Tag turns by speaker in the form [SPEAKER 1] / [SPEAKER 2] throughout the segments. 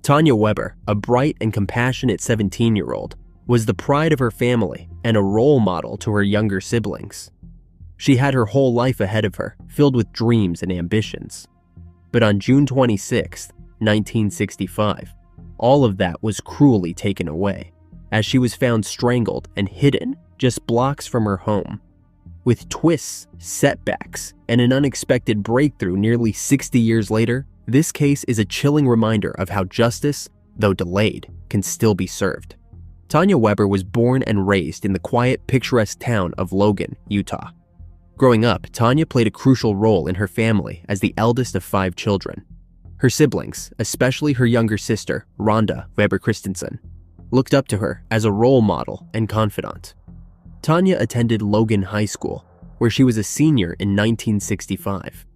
[SPEAKER 1] Tanya Weber, a bright and compassionate 17-year-old, was the pride of her family and a role model to her younger siblings. She had her whole life ahead of her, filled with dreams and ambitions. But on June 26, 1965, all of that was cruelly taken away, as she was found strangled and hidden just blocks from her home. With twists, setbacks, and an unexpected breakthrough nearly 60 years later, this case is a chilling reminder of how justice, though delayed, can still be served. Tanya Weber was born and raised in the quiet, picturesque town of Logan, Utah. Growing up, Tanya played a crucial role in her family as the eldest of 5 children. Her siblings, especially her younger sister, Rhonda Weber Christensen, looked up to her as a role model and confidant. Tanya attended Logan High School, where she was a senior in 1965.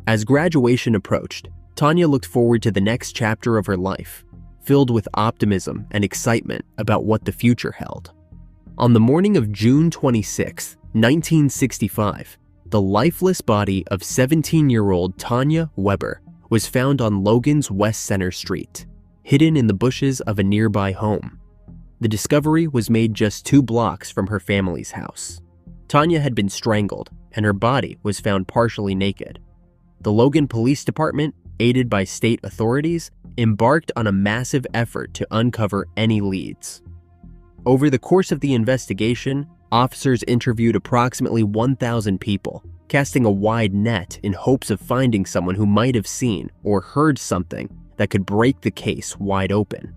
[SPEAKER 1] As graduation approached, Tanya looked forward to the next chapter of her life, filled with optimism and excitement about what the future held. On the morning of June 26, 1965, the lifeless body of 17-year-old Tanya Weber was found on Logan's West Center Street, hidden in the bushes of a nearby home. The discovery was made just 2 blocks from her family's house. Tanya had been strangled, and her body was found partially naked. The Logan Police Department, aided by state authorities, embarked on a massive effort to uncover any leads. Over the course of the investigation, officers interviewed approximately 1,000 people, casting a wide net in hopes of finding someone who might have seen or heard something that could break the case wide open.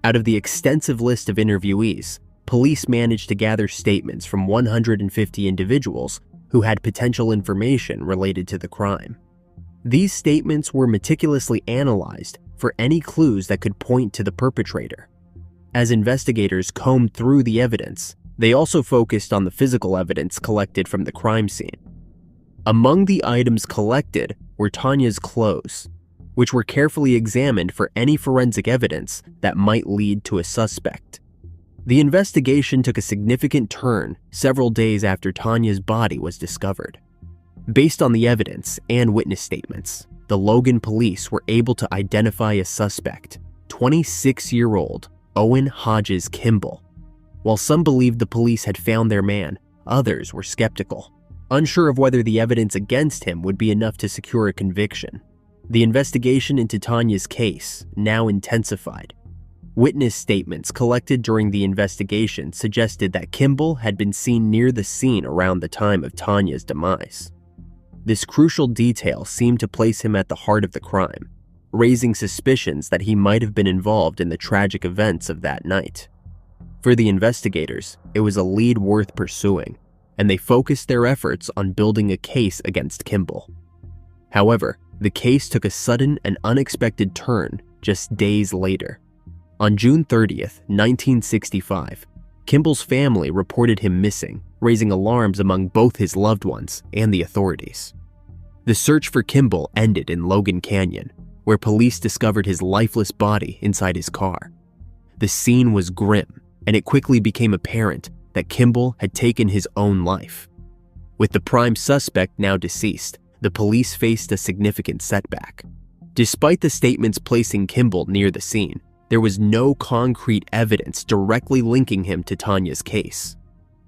[SPEAKER 1] Out of the extensive list of interviewees, police managed to gather statements from 150 individuals who had potential information related to the crime. These statements were meticulously analyzed for any clues that could point to the perpetrator. As investigators combed through the evidence, they also focused on the physical evidence collected from the crime scene. Among the items collected were Tanya's clothes, which were carefully examined for any forensic evidence that might lead to a suspect. The investigation took a significant turn several days after Tanya's body was discovered. Based on the evidence and witness statements, the Logan police were able to identify a suspect, 26-year-old Owen Hodges Kimball. While some believed the police had found their man, others were skeptical, unsure of whether the evidence against him would be enough to secure a conviction. The investigation into Tanya's case now intensified. Witness statements collected during the investigation suggested that Kimball had been seen near the scene around the time of Tanya's demise. This crucial detail seemed to place him at the heart of the crime, raising suspicions that he might have been involved in the tragic events of that night. For the investigators, it was a lead worth pursuing, and they focused their efforts on building a case against Kimball. However, the case took a sudden and unexpected turn just days later. On June 30th, 1965, Kimball's family reported him missing, raising alarms among both his loved ones and the authorities. The search for Kimball ended in Logan Canyon, where police discovered his lifeless body inside his car. The scene was grim, and it quickly became apparent that Kimball had taken his own life. With the prime suspect now deceased, the police faced a significant setback. Despite the statements placing Kimball near the scene, there was no concrete evidence directly linking him to Tanya's case.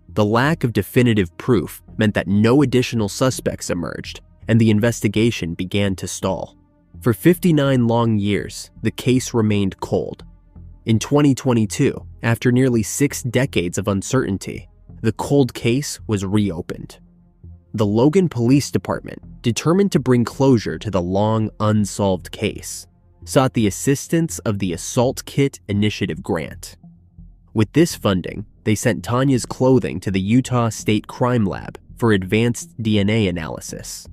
[SPEAKER 1] The lack of definitive proof meant that no additional suspects emerged, and the investigation began to stall. For 59 long years, the case remained cold. In 2022, after nearly 6 decades of uncertainty, the cold case was reopened. The Logan Police Department, determined to bring closure to the long unsolved case, sought the assistance of the Assault Kit Initiative grant. With this funding, they sent Tanya's clothing to the Utah State Crime Lab for advanced DNA analysis.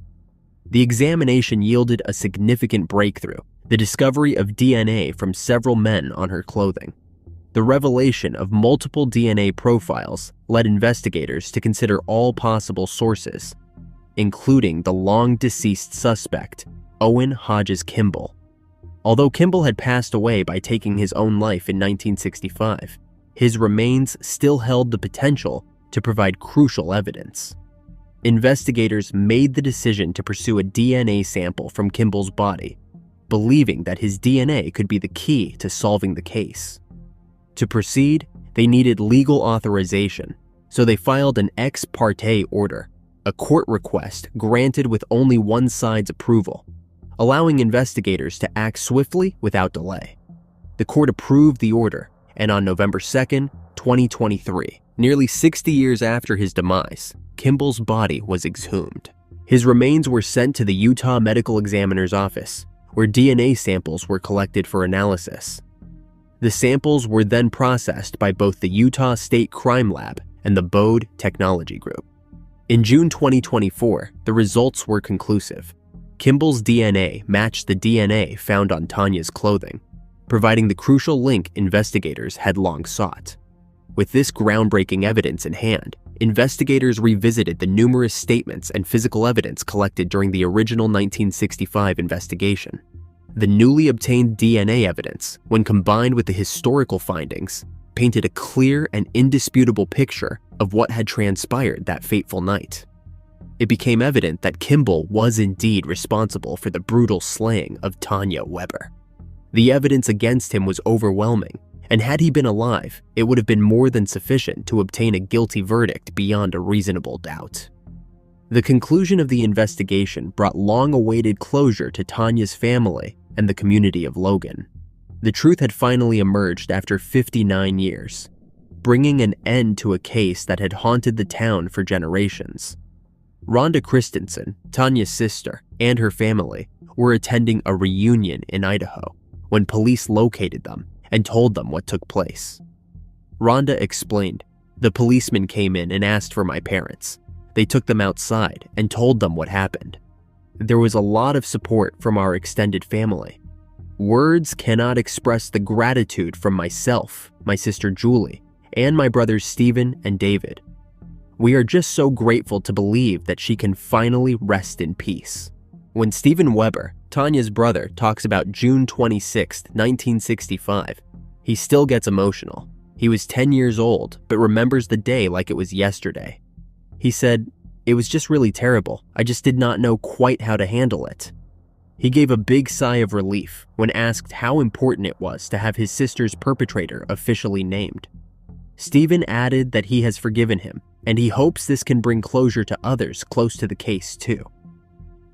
[SPEAKER 1] The examination yielded a significant breakthrough, the discovery of DNA from several men on her clothing. The revelation of multiple DNA profiles led investigators to consider all possible sources, including the long-deceased suspect, Owen Hodges Kimball. Although Kimball had passed away by taking his own life in 1965, his remains still held the potential to provide crucial evidence. Investigators made the decision to pursue a DNA sample from Kimball's body, believing that his DNA could be the key to solving the case. To proceed, they needed legal authorization, so they filed an ex parte order, a court request granted with only one side's approval, allowing investigators to act swiftly without delay. The court approved the order, and on November 2nd, 2023, nearly 60 years after his demise, Kimball's body was exhumed. His remains were sent to the Utah Medical Examiner's office, where DNA samples were collected for analysis. The samples were then processed by both the Utah State Crime Lab and the Bode Technology Group. In June 2024, the results were conclusive. Kimball's DNA matched the DNA found on Tanya's clothing, providing the crucial link investigators had long sought. With this groundbreaking evidence in hand, investigators revisited the numerous statements and physical evidence collected during the original 1965 investigation. The newly obtained DNA evidence, when combined with the historical findings, painted a clear and indisputable picture of what had transpired that fateful night. It became evident that Kimball was indeed responsible for the brutal slaying of Tanya Weber. The evidence against him was overwhelming, and had he been alive, it would have been more than sufficient to obtain a guilty verdict beyond a reasonable doubt. The conclusion of the investigation brought long-awaited closure to Tanya's family and the community of Logan. The truth had finally emerged after 59 years, bringing an end to a case that had haunted the town for generations. Rhonda Christensen, Tanya's sister, and her family were attending a reunion in Idaho when police located them and told them what took place. Rhonda explained, "The policemen came in and asked for my parents. They took them outside and told them what happened. There was a lot of support from our extended family. Words cannot express the gratitude from myself, my sister Julie, and my brothers Stephen and David. We are just so grateful to believe that she can finally rest in peace." When Stephen Weber, Tanya's brother, talks about June 26, 1965, he still gets emotional. He was 10 years old, but remembers the day like it was yesterday. He said, "It was just really terrible. I just did not know quite how to handle it." He gave a big sigh of relief when asked how important it was to have his sister's perpetrator officially named. Stephen added that he has forgiven him, and he hopes this can bring closure to others close to the case too.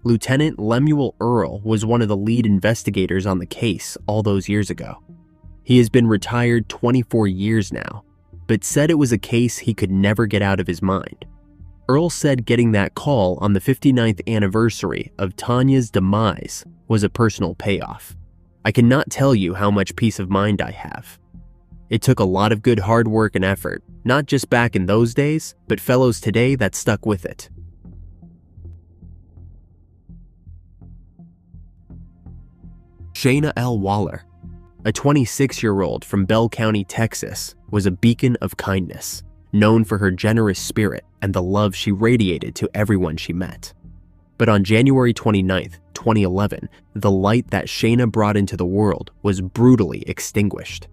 [SPEAKER 1] Lieutenant Lemuel Earl was one of the lead investigators on the case all those years ago. He has been retired 24 years now, but said it was a case he could never get out of his mind. Earl said getting that call on the 59th anniversary of Tanya's demise was a personal payoff. "I cannot tell you how much peace of mind I have. It took a lot of good hard work and effort, not just back in those days, but fellows today that stuck with it." Shayna L Waller, a 26-year-old from Bell County, Texas, was a beacon of kindness, known for her generous spirit and the love she radiated to everyone she met. But on January 29, 2011, the light that Shayna brought into the world was brutally extinguished.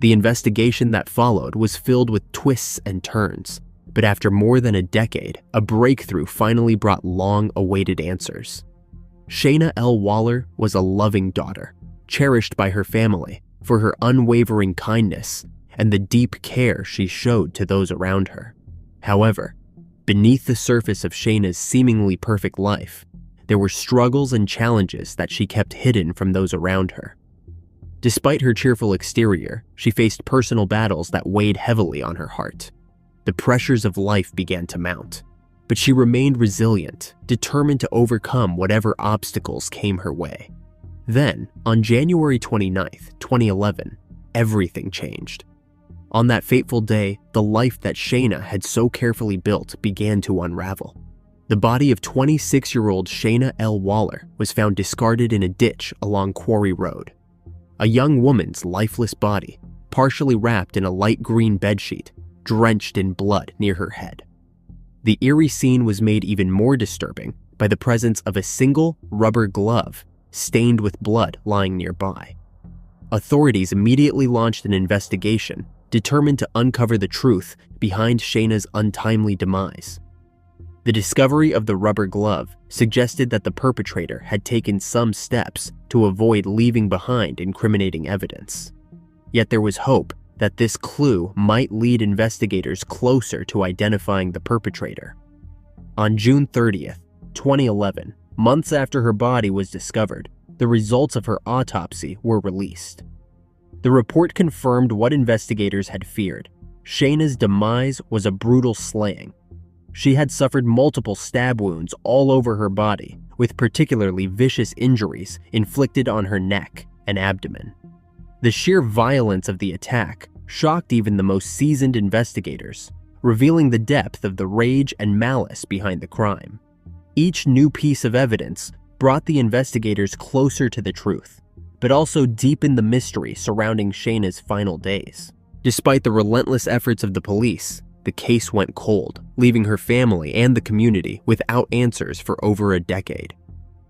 [SPEAKER 1] The investigation that followed was filled with twists and turns, but after more than a decade, a breakthrough finally brought long-awaited answers. Shayna L Waller was a loving daughter, cherished by her family for her unwavering kindness and the deep care she showed to those around her. However, beneath the surface of Shayna's seemingly perfect life, there were struggles and challenges that she kept hidden from those around her. Despite her cheerful exterior, she faced personal battles that weighed heavily on her heart. The pressures of life began to mount, but she remained resilient, determined to overcome whatever obstacles came her way. Then, on January 29, 2011, everything changed. On that fateful day, the life that Shayna had so carefully built began to unravel. The body of 26-year-old Shayna L Waller was found discarded in a ditch along Quarry Road. A young woman's lifeless body, partially wrapped in a light green bedsheet, drenched in blood near her head. The eerie scene was made even more disturbing by the presence of a single rubber glove stained with blood lying nearby. Authorities immediately launched an investigation determined to uncover the truth behind Shayna's untimely demise. The discovery of the rubber glove suggested that the perpetrator had taken some steps to avoid leaving behind incriminating evidence. Yet there was hope that this clue might lead investigators closer to identifying the perpetrator. On June 30th, 2011, months after her body was discovered, the results of her autopsy were released. The report confirmed what investigators had feared. Shayna's demise was a brutal slaying. She had suffered multiple stab wounds all over her body, with particularly vicious injuries inflicted on her neck and abdomen. The sheer violence of the attack shocked even the most seasoned investigators, revealing the depth of the rage and malice behind the crime. Each new piece of evidence brought the investigators closer to the truth, but also deepened the mystery surrounding Shayna's final days. Despite the relentless efforts of the police, the case went cold, leaving her family and the community without answers for over a decade.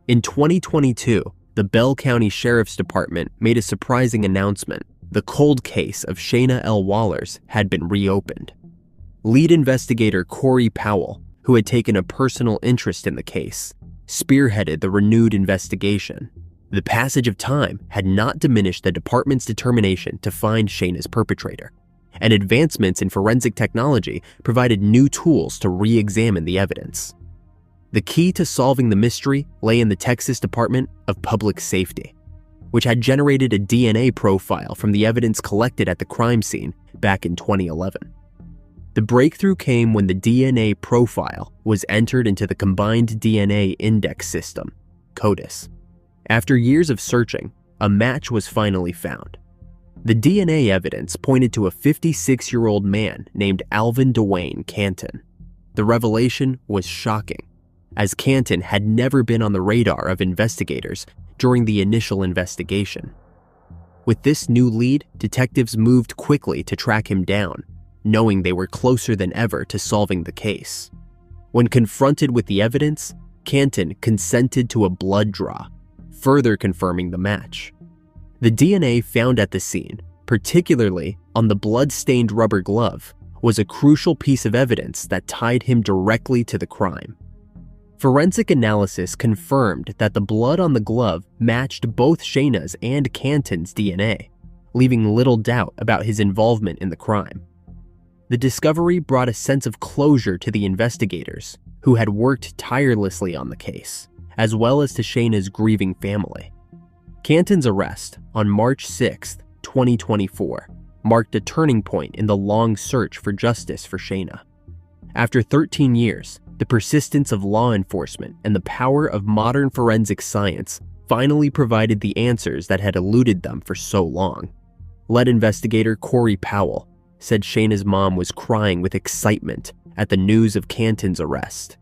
[SPEAKER 1] In 2022, the Bell County Sheriff's Department made a surprising announcement. The cold case of Shayna L Waller's had been reopened. Lead investigator Corey Powell, who had taken a personal interest in the case, spearheaded the renewed investigation. The passage of time had not diminished the department's determination to find Shayna's perpetrator, and advancements in forensic technology provided new tools to re-examine the evidence. The key to solving the mystery lay in the Texas Department of Public Safety, which had generated a DNA profile from the evidence collected at the crime scene back in 2011. The breakthrough came when the DNA profile was entered into the Combined DNA Index System, CODIS. After years of searching, a match was finally found. The DNA evidence pointed to a 56-year-old man named Alvin Dwayne Canton. The revelation was shocking, as Canton had never been on the radar of investigators during the initial investigation. With this new lead, detectives moved quickly to track him down, knowing they were closer than ever to solving the case. When confronted with the evidence, Canton consented to a blood draw, further confirming the match. The DNA found at the scene, particularly on the blood-stained rubber glove, was a crucial piece of evidence that tied him directly to the crime. Forensic analysis confirmed that the blood on the glove matched both Shayna's and Canton's DNA, leaving little doubt about his involvement in the crime. The discovery brought a sense of closure to the investigators, who had worked tirelessly on the case, as well as to Shayna's grieving family. Canton's arrest on March 6, 2024, marked a turning point in the long search for justice for Shayna. After 13 years, the persistence of law enforcement and the power of modern forensic science finally provided the answers that had eluded them for so long. Lead investigator Corey Powell said Shayna's mom was crying with excitement at the news of Canton's arrest.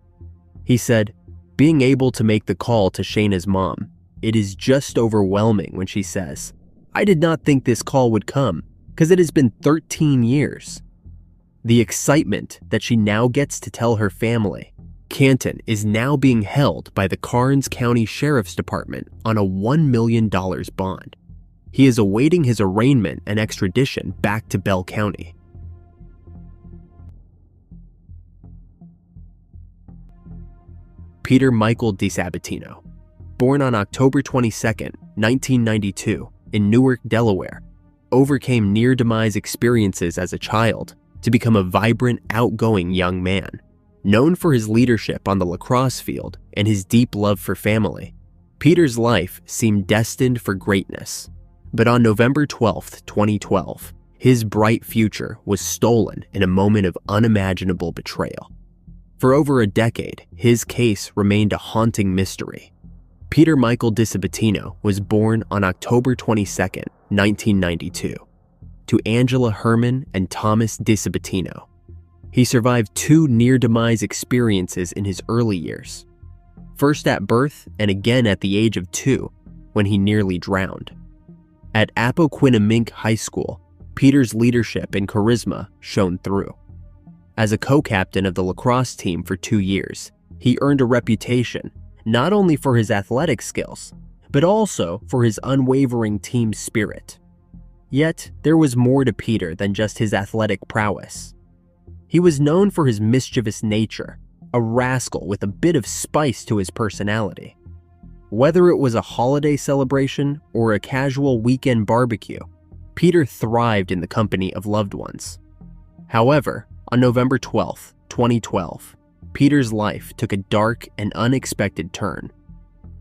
[SPEAKER 1] He said, "Being able to make the call to Shayna's mom, it is just overwhelming when she says, 'I did not think this call would come, because it has been 13 years. The excitement that she now gets to tell her family. Canton is now being held by the Karnes County Sheriff's Department on a $1 million bond. He is awaiting his arraignment and extradition back to Bell County." Peter Michael DiSabatino, born on October 22, 1992, in Newark, Delaware, overcame near-demise experiences as a child to become a vibrant, outgoing young man. Known for his leadership on the lacrosse field and his deep love for family, Peter's life seemed destined for greatness. But on November 12, 2012, his bright future was stolen in a moment of unimaginable betrayal. For over a decade, his case remained a haunting mystery. Peter Michael DiSabatino was born on October 22, 1992, to Angela Herman and Thomas DiSabatino. He survived two near-demise experiences in his early years, first at birth and again at the age of 2, when he nearly drowned. At Appoquinimink High School, Peter's leadership and charisma shone through. As a co-captain of the lacrosse team for 2 years, he earned a reputation not only for his athletic skills, but also for his unwavering team spirit. Yet, there was more to Peter than just his athletic prowess. He was known for his mischievous nature, a rascal with a bit of spice to his personality. Whether it was a holiday celebration or a casual weekend barbecue, Peter thrived in the company of loved ones. However, on November 12, 2012, Peter's life took a dark and unexpected turn.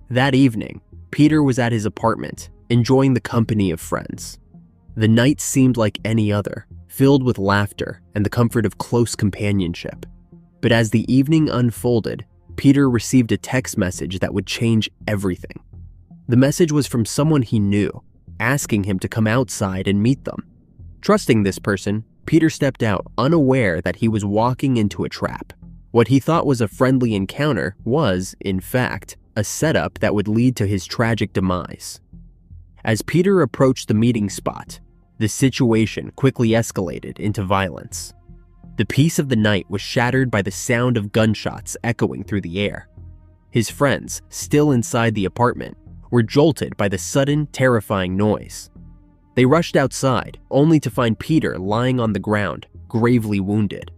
[SPEAKER 1] That evening, Peter was at his apartment, enjoying the company of friends. The night seemed like any other, filled with laughter and the comfort of close companionship. But as the evening unfolded, Peter received a text message that would change everything. The message was from someone he knew, asking him to come outside and meet them. Trusting this person, Peter stepped out, unaware that he was walking into a trap. What he thought was a friendly encounter was, in fact, a setup that would lead to his tragic demise. As Peter approached the meeting spot, the situation quickly escalated into violence. The peace of the night was shattered by the sound of gunshots echoing through the air. His friends, still inside the apartment, were jolted by the sudden, terrifying noise. They rushed outside, only to find Peter lying on the ground, gravely wounded.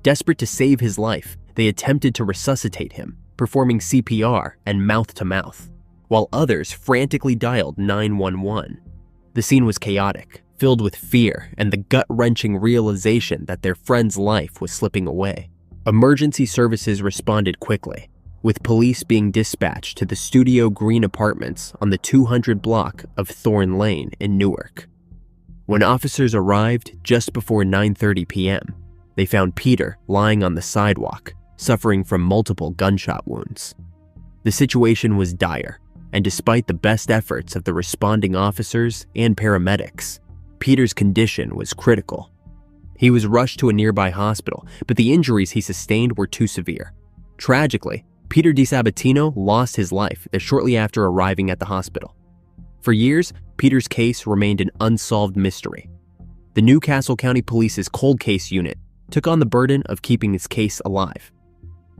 [SPEAKER 1] Desperate to save his life, they attempted to resuscitate him, performing CPR and mouth-to-mouth, while others frantically dialed 911. The scene was chaotic, filled with fear and the gut-wrenching realization that their friend's life was slipping away. Emergency services responded quickly, with police being dispatched to the Studio Green apartments on the 200 block of Thorn Lane in Newark. When officers arrived just before 9:30 p.m., they found Peter lying on the sidewalk, suffering from multiple gunshot wounds. The situation was dire, and despite the best efforts of the responding officers and paramedics, Peter's condition was critical. He was rushed to a nearby hospital, but the injuries he sustained were too severe. Tragically, Peter DiSabatino lost his life shortly after arriving at the hospital. For years, Peter's case remained an unsolved mystery. The Newcastle County Police's Cold Case Unit took on the burden of keeping his case alive.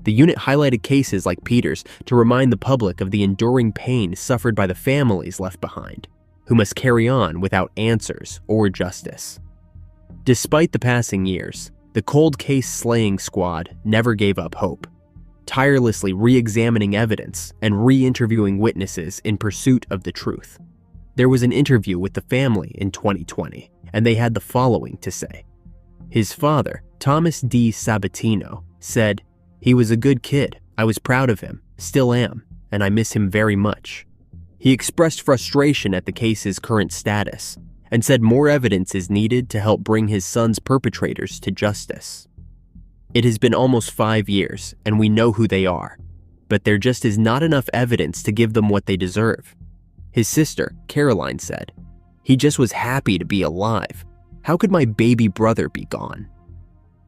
[SPEAKER 1] The unit highlighted cases like Peter's to remind the public of the enduring pain suffered by the families left behind, who must carry on without answers or justice. Despite the passing years, the Cold Case Slaying Squad never gave up hope, tirelessly re-examining evidence and re-interviewing witnesses in pursuit of the truth. There was an interview with the family in 2020, and they had the following to say. His father, Thomas DiSabatino, said, "He was a good kid. I was proud of him, still am, and I miss him very much." He expressed frustration at the case's current status and said more evidence is needed to help bring his son's perpetrators to justice. It has been almost 5 years, and we know who they are, but there just is not enough evidence to give them what they deserve. His sister, Caroline, said, "He just was happy to be alive. How could my baby brother be gone?"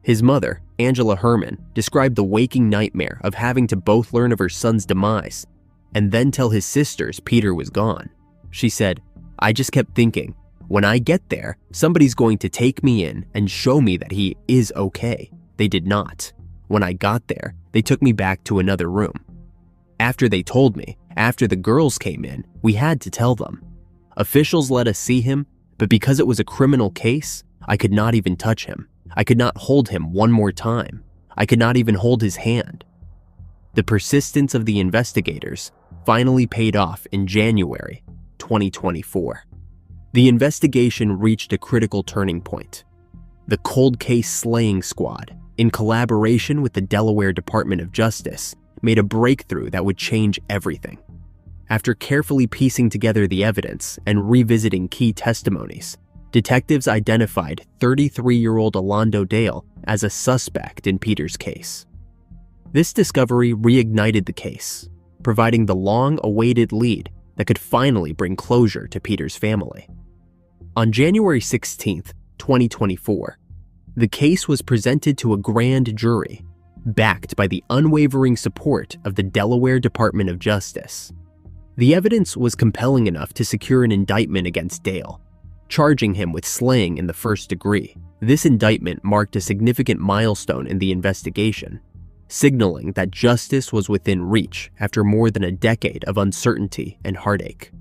[SPEAKER 1] His mother, Angela Herman, described the waking nightmare of having to both learn of her son's demise and then tell his sisters Peter was gone. She said, "I just kept thinking, when I get there, somebody's going to take me in and show me that he is okay. They did not. When I got there, they took me back to another room. After they told me, after the girls came in, we had to tell them. Officials let us see him, but because it was a criminal case, I could not even touch him. I could not hold him one more time. I could not even hold his hand." The persistence of the investigators finally paid off in January 2024. The investigation reached a critical turning point. The Cold Case Slaying Squad, in collaboration with the Delaware Department of Justice, made a breakthrough that would change everything. After carefully piecing together the evidence and revisiting key testimonies, detectives identified 33-year-old Alondo Dale as a suspect in Peter's case. This discovery reignited the case, providing the long-awaited lead that could finally bring closure to Peter's family. On January 16, 2024, the case was presented to a grand jury, backed by the unwavering support of the Delaware Department of Justice. The evidence was compelling enough to secure an indictment against Dale, charging him with slaying in the first degree. This indictment marked a significant milestone in the investigation, signaling that justice was within reach after more than a decade of uncertainty and heartache.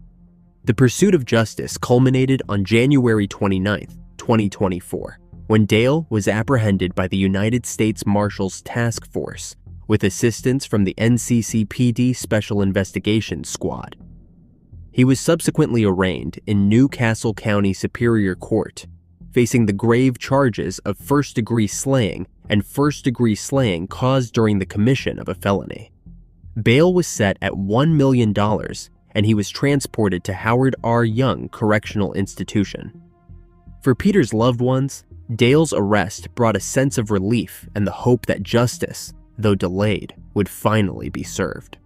[SPEAKER 1] The pursuit of justice culminated on January 29, 2024, when Dale was apprehended by the United States Marshals Task Force with assistance from the NCCPD Special Investigations Squad. He was subsequently arraigned in New Castle County Superior Court, facing the grave charges of first-degree slaying and first-degree slaying caused during the commission of a felony. Bail was set at $1 million, and he was transported to Howard R. Young Correctional Institution. For Peter's loved ones, Dale's arrest brought a sense of relief and the hope that justice, though delayed, would finally be served.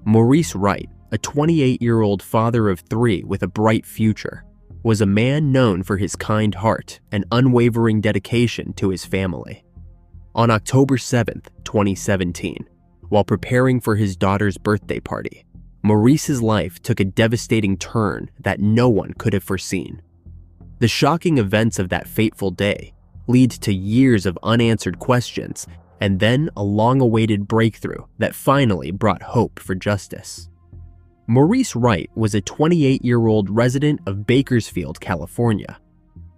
[SPEAKER 1] Maurice Wright, a 28-year-old father of 3 with a bright future, was a man known for his kind heart and unwavering dedication to his family. On October 7, 2017, while preparing for his daughter's birthday party, Maurice's life took a devastating turn that no one could have foreseen. The shocking events of that fateful day lead to years of unanswered questions and then a long-awaited breakthrough that finally brought hope for justice. Maurice Wright was a 28-year-old resident of Bakersfield, California.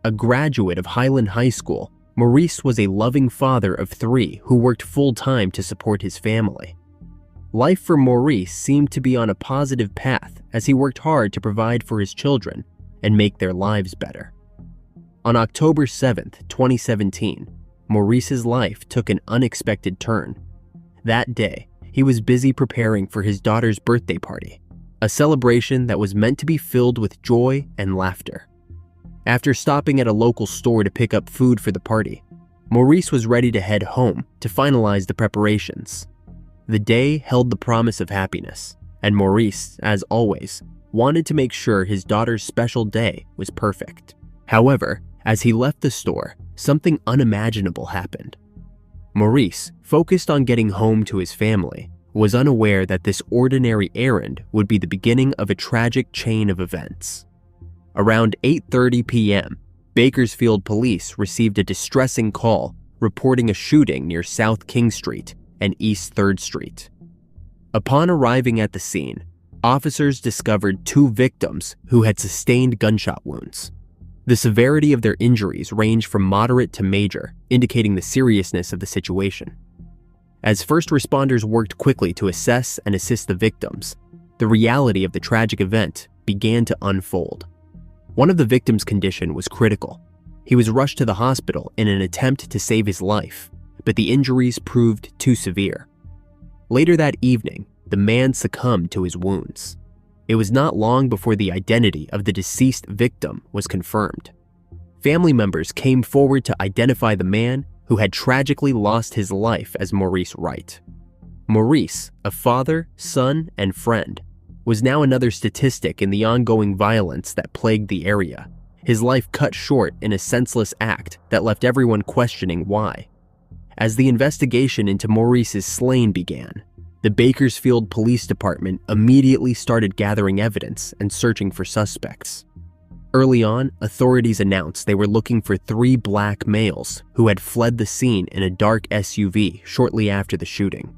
[SPEAKER 1] A graduate of Highland High School, Maurice was a loving father of 3 who worked full-time to support his family. Life for Maurice seemed to be on a positive path as he worked hard to provide for his children and make their lives better. On October 7, 2017, Maurice's life took an unexpected turn. That day, he was busy preparing for his daughter's birthday party, a celebration that was meant to be filled with joy and laughter. After stopping at a local store to pick up food for the party, Maurice was ready to head home to finalize the preparations. The day held the promise of happiness, and Maurice, as always, wanted to make sure his daughter's special day was perfect. However, as he left the store, something unimaginable happened. Maurice, focused on getting home to his family, was unaware that this ordinary errand would be the beginning of a tragic chain of events. Around 8:30 p.m., Bakersfield police received a distressing call reporting a shooting near South King Street and East 3rd Street. Upon arriving at the scene, officers discovered 2 victims who had sustained gunshot wounds. The severity of their injuries ranged from moderate to major, indicating the seriousness of the situation. As first responders worked quickly to assess and assist the victims, the reality of the tragic event began to unfold. One of the victims' condition was critical. He was rushed to the hospital in an attempt to save his life, but the injuries proved too severe. Later that evening, the man succumbed to his wounds. It was not long before the identity of the deceased victim was confirmed. Family members came forward to identify the man who had tragically lost his life as Maurice Wright. Maurice, a father, son, and friend, was now another statistic in the ongoing violence that plagued the area, his life cut short in a senseless act that left everyone questioning why. As the investigation into Maurice's slaying began, the Bakersfield Police Department immediately started gathering evidence and searching for suspects. Early on, authorities announced they were looking for 3 black males who had fled the scene in a dark SUV shortly after the shooting.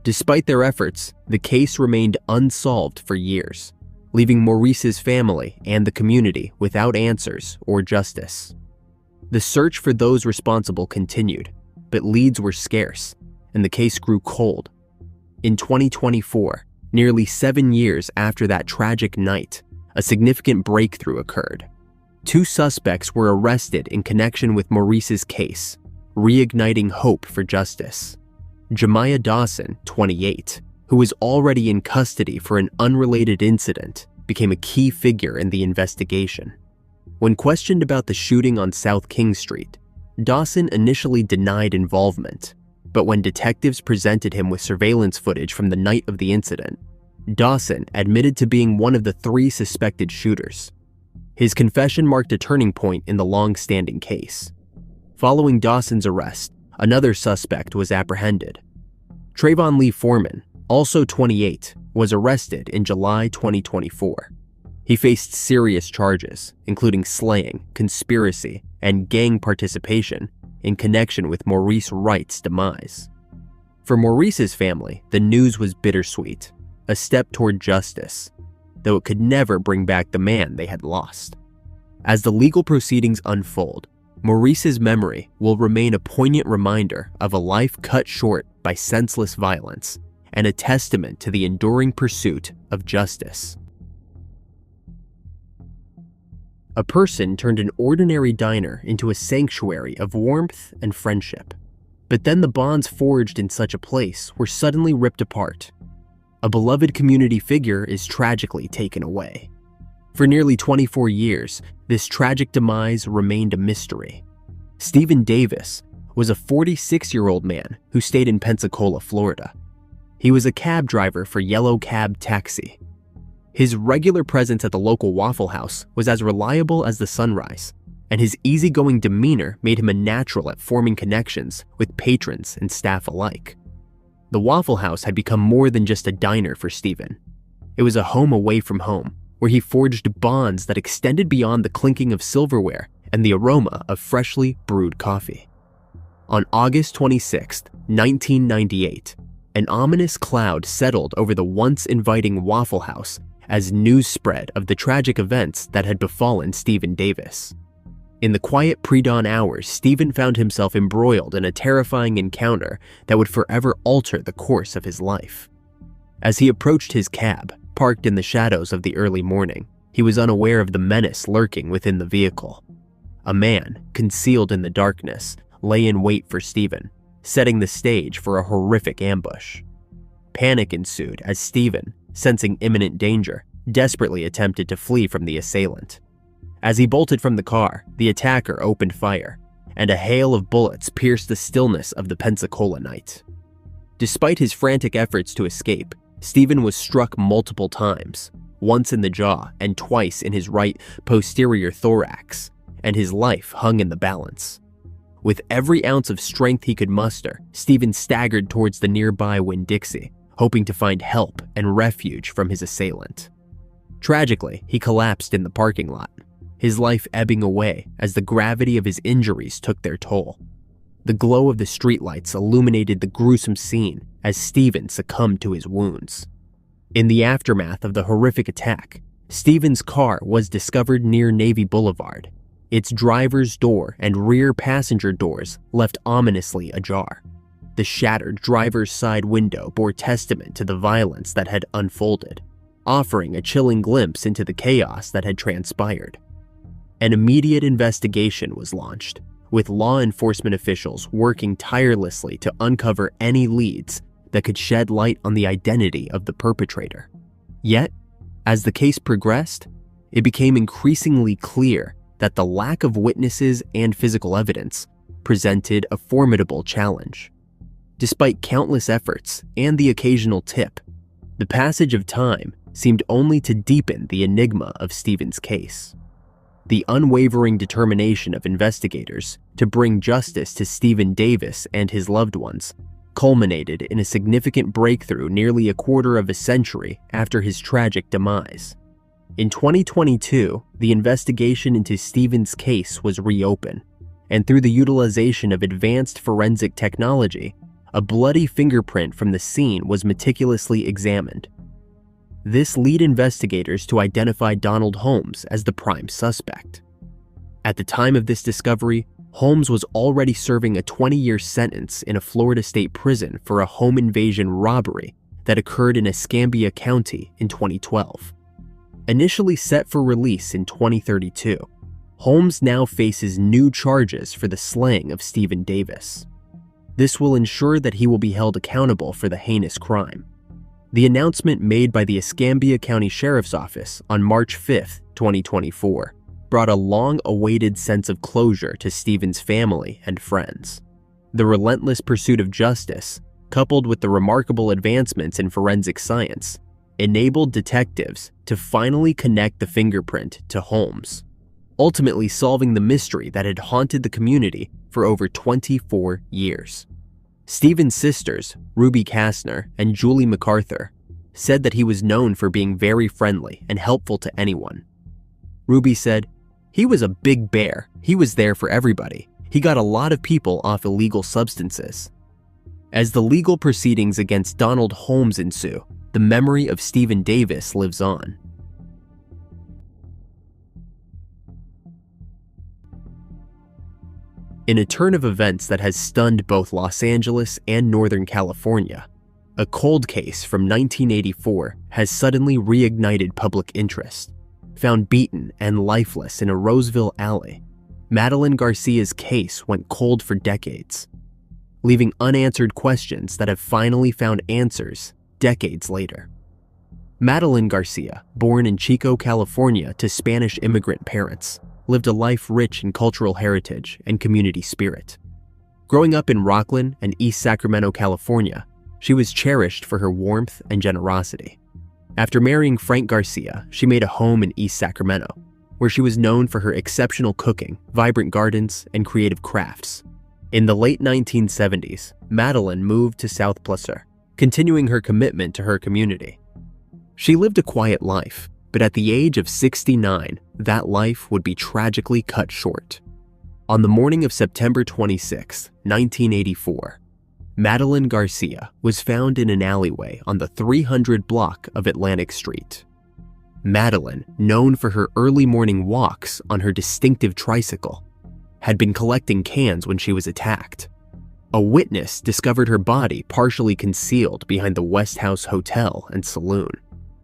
[SPEAKER 1] Despite their efforts, the case remained unsolved for years, leaving Maurice's family and the community without answers or justice. The search for those responsible continued, but leads were scarce, and the case grew cold. In 2024, nearly 7 years after that tragic night, a significant breakthrough occurred. 2 suspects were arrested in connection with Maurice's case, reigniting hope for justice. Jemiah Dawson, 28, who was already in custody for an unrelated incident, became a key figure in the investigation. When questioned about the shooting on South King Street, Dawson initially denied involvement, but when detectives presented him with surveillance footage from the night of the incident, Dawson admitted to being one of the 3 suspected shooters. His confession marked a turning point in the long-standing case. Following Dawson's arrest, another suspect was apprehended. Trayvon Lee Foreman, also 28, was arrested in July 2024. He faced serious charges, including slaying, conspiracy, and gang participation in connection with Maurice Wright's demise. For Maurice's family, the news was bittersweet, a step toward justice, though it could never bring back the man they had lost. As the legal proceedings unfold, Maurice's memory will remain a poignant reminder of a life cut short by senseless violence and a testament to the enduring pursuit of justice. A person turned an ordinary diner into a sanctuary of warmth and friendship. But then the bonds forged in such a place were suddenly ripped apart. A beloved community figure is tragically taken away. For nearly 24 years, this tragic demise remained a mystery. Stephen Davis was a 46-year-old man who stayed in Pensacola, Florida. He was a cab driver for Yellow Cab Taxi. His regular presence at the local Waffle House was as reliable as the sunrise, and his easygoing demeanor made him a natural at forming connections with patrons and staff alike. The Waffle House had become more than just a diner for Stephen. It was a home away from home, where he forged bonds that extended beyond the clinking of silverware and the aroma of freshly brewed coffee. On August 26, 1998, an ominous cloud settled over the once inviting Waffle House as news spread of the tragic events that had befallen Stephen Davis. In the quiet pre-dawn hours, Stephen found himself embroiled in a terrifying encounter that would forever alter the course of his life. As he approached his cab, parked in the shadows of the early morning, he was unaware of the menace lurking within the vehicle. A man, concealed in the darkness, lay in wait for Stephen, setting the stage for a horrific ambush. Panic ensued as Stephen, sensing imminent danger, desperately attempted to flee from the assailant. As he bolted from the car, the attacker opened fire, and a hail of bullets pierced the stillness of the Pensacola night. Despite his frantic efforts to escape, Stephen was struck multiple times, once in the jaw and twice in his right posterior thorax, and his life hung in the balance. With every ounce of strength he could muster, Stephen staggered towards the nearby Winn-Dixie, hoping to find help and refuge from his assailant. Tragically, he collapsed in the parking lot, his life ebbing away as the gravity of his injuries took their toll. The glow of the streetlights illuminated the gruesome scene as Stephen succumbed to his wounds. In the aftermath of the horrific attack, Stephen's car was discovered near Navy Boulevard, its driver's door and rear passenger doors left ominously ajar. The shattered driver's side window bore testament to the violence that had unfolded, offering a chilling glimpse into the chaos that had transpired. An immediate investigation was launched, with law enforcement officials working tirelessly to uncover any leads that could shed light on the identity of the perpetrator. Yet, as the case progressed, it became increasingly clear that the lack of witnesses and physical evidence presented a formidable challenge. Despite countless efforts and the occasional tip, the passage of time seemed only to deepen the enigma of Stephen's case. The unwavering determination of investigators to bring justice to Stephen Davis and his loved ones culminated in a significant breakthrough nearly a quarter of a century after his tragic demise. In 2022, the investigation into Stephen's case was reopened, and through the utilization of advanced forensic technology, a bloody fingerprint from the scene was meticulously examined. This led investigators to identify Donald Holmes as the prime suspect. At the time of this discovery, Holmes was already serving a 20-year sentence in a Florida state prison for a home invasion robbery that occurred in Escambia County in 2012. Initially set for release in 2032, Holmes now faces new charges for the slaying of Stephen Davis. This will ensure that he will be held accountable for the heinous crime. The announcement made by the Escambia County Sheriff's Office on March 5, 2024, brought a long-awaited sense of closure to Stephen's family and friends. The relentless pursuit of justice, coupled with the remarkable advancements in forensic science, enabled detectives to finally connect the fingerprint to Holmes, ultimately solving the mystery that had haunted the community for over 24 years. Stephen's sisters, Ruby Kastner and Julie MacArthur, said that he was known for being very friendly and helpful to anyone. Ruby said, "He was a big bear. He was there for everybody. He got a lot of people off illegal substances." As the legal proceedings against Donald Holmes ensue, the memory of Stephen Davis lives on. In a turn of events that has stunned both Los Angeles and Northern California, a cold case from 1984 has suddenly reignited public interest. Found beaten and lifeless in a Roseville alley, Madeline Garcia's case went cold for decades, leaving unanswered questions that have finally found answers decades later. Madeline Garcia, born in Chico, California to Spanish immigrant parents, lived a life rich in cultural heritage and community spirit. Growing up in Rockland and East Sacramento, California, she was cherished for her warmth and generosity. After marrying Frank Garcia, she made a home in East Sacramento, where she was known for her exceptional cooking, vibrant gardens, and creative crafts. In the late 1970s, Madeline moved to South Placer, continuing her commitment to her community. She lived a quiet life, but at the age of 69, that life would be tragically cut short. On the morning of September 26, 1984, Madeline Garcia was found in an alleyway on the 300 block of Atlantic Street. Madeline, known for her early morning walks on her distinctive tricycle, had been collecting cans when she was attacked. A witness discovered her body partially concealed behind the West House Hotel and Saloon.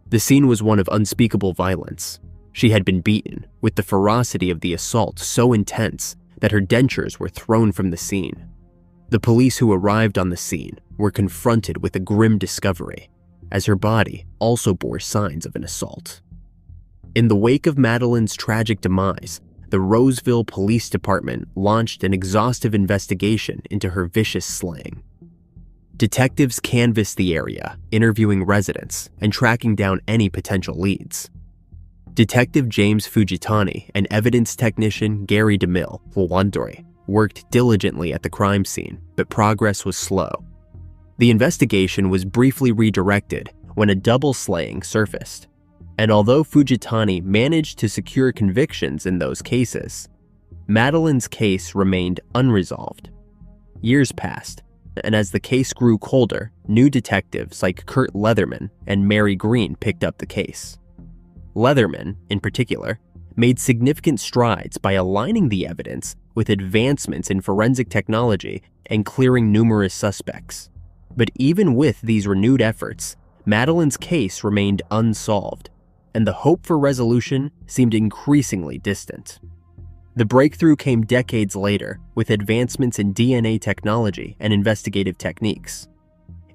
[SPEAKER 1] The scene was one of unspeakable violence. She had been beaten, with the ferocity of the assault so intense that her dentures were thrown from the scene. The police who arrived on the scene were confronted with a grim discovery, as her body also bore signs of an assault. In the wake of Madeline's tragic demise, the Roseville Police Department launched an exhaustive investigation into her vicious slaying. Detectives canvassed the area, interviewing residents and tracking down any potential leads. Detective James Fujitani and evidence technician Gary DeMille Lwandori worked diligently at the crime scene, but progress was slow. The investigation was briefly redirected when a double slaying surfaced, and although Fujitani managed to secure convictions in those cases, Madeline's case remained unresolved. Years passed, and as the case grew colder, new detectives like Kurt Leatherman and Mary Green picked up the case. Leatherman, in particular, made significant strides by aligning the evidence with advancements in forensic technology and clearing numerous suspects. But even with these renewed efforts, Madeline's case remained unsolved, and the hope for resolution seemed increasingly distant. The breakthrough came decades later with advancements in DNA technology and investigative techniques.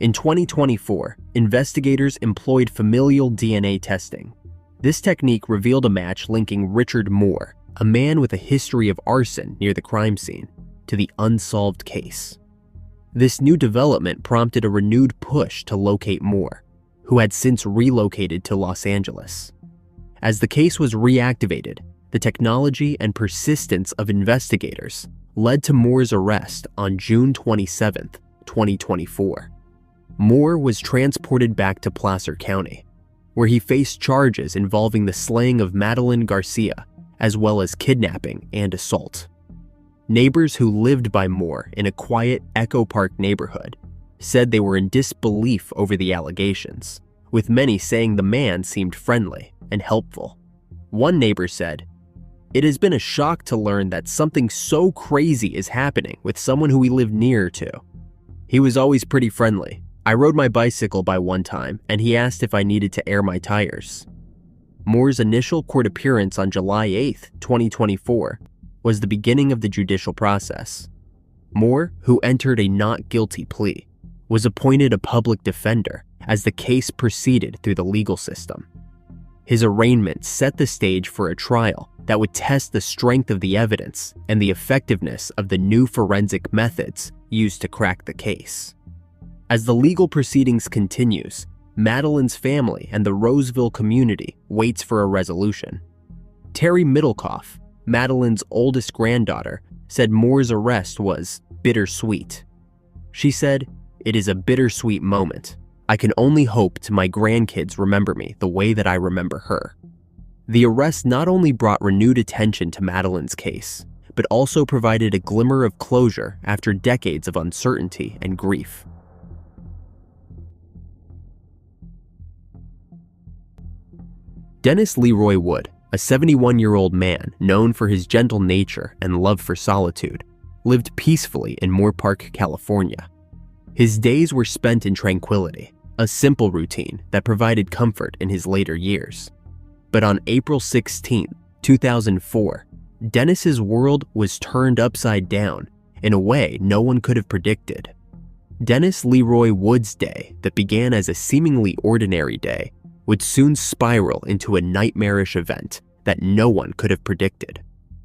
[SPEAKER 1] In 2024, investigators employed familial DNA testing. This technique revealed a match linking Richard Moore, a man with a history of arson near the crime scene, to the unsolved case. This new development prompted a renewed push to locate Moore, who had since relocated to Los Angeles. As the case was reactivated, the technology and persistence of investigators led to Moore's arrest on June 27, 2024. Moore was transported back to Placer County, where he faced charges involving the slaying of Madeline Garcia, as well as kidnapping and assault. Neighbors who lived by Moore in a quiet Echo Park neighborhood said they were in disbelief over the allegations, with many saying the man seemed friendly and helpful. One neighbor said, "It has been a shock to learn that something so crazy is happening with someone who we live near to. He was always pretty friendly. I rode my bicycle by one time, and he asked if I needed to air my tires." Moore's initial court appearance on July 8, 2024, was the beginning of the judicial process. Moore, who entered a not guilty plea, was appointed a public defender as the case proceeded through the legal system. His arraignment set the stage for a trial that would test the strength of the evidence and the effectiveness of the new forensic methods used to crack the case. As the legal proceedings continues, Madeline's family and the Roseville community waits for a resolution. Terry Middlecoff, Madeline's oldest granddaughter, said Moore's arrest was bittersweet. She said, "It is a bittersweet moment. I can only hope my grandkids remember me the way that I remember her." The arrest not only brought renewed attention to Madeline's case, but also provided a glimmer of closure after decades of uncertainty and grief. Dennis Leroy Wood, a 71-year-old man known for his gentle nature and love for solitude, lived peacefully in Moore Park, California. His days were spent in tranquility, a simple routine that provided comfort in his later years. But on April 16, 2004, Dennis's world was turned upside down in a way no one could have predicted. Dennis Leroy Wood's day that began as a seemingly ordinary day would soon spiral into a nightmarish event that no one could have predicted.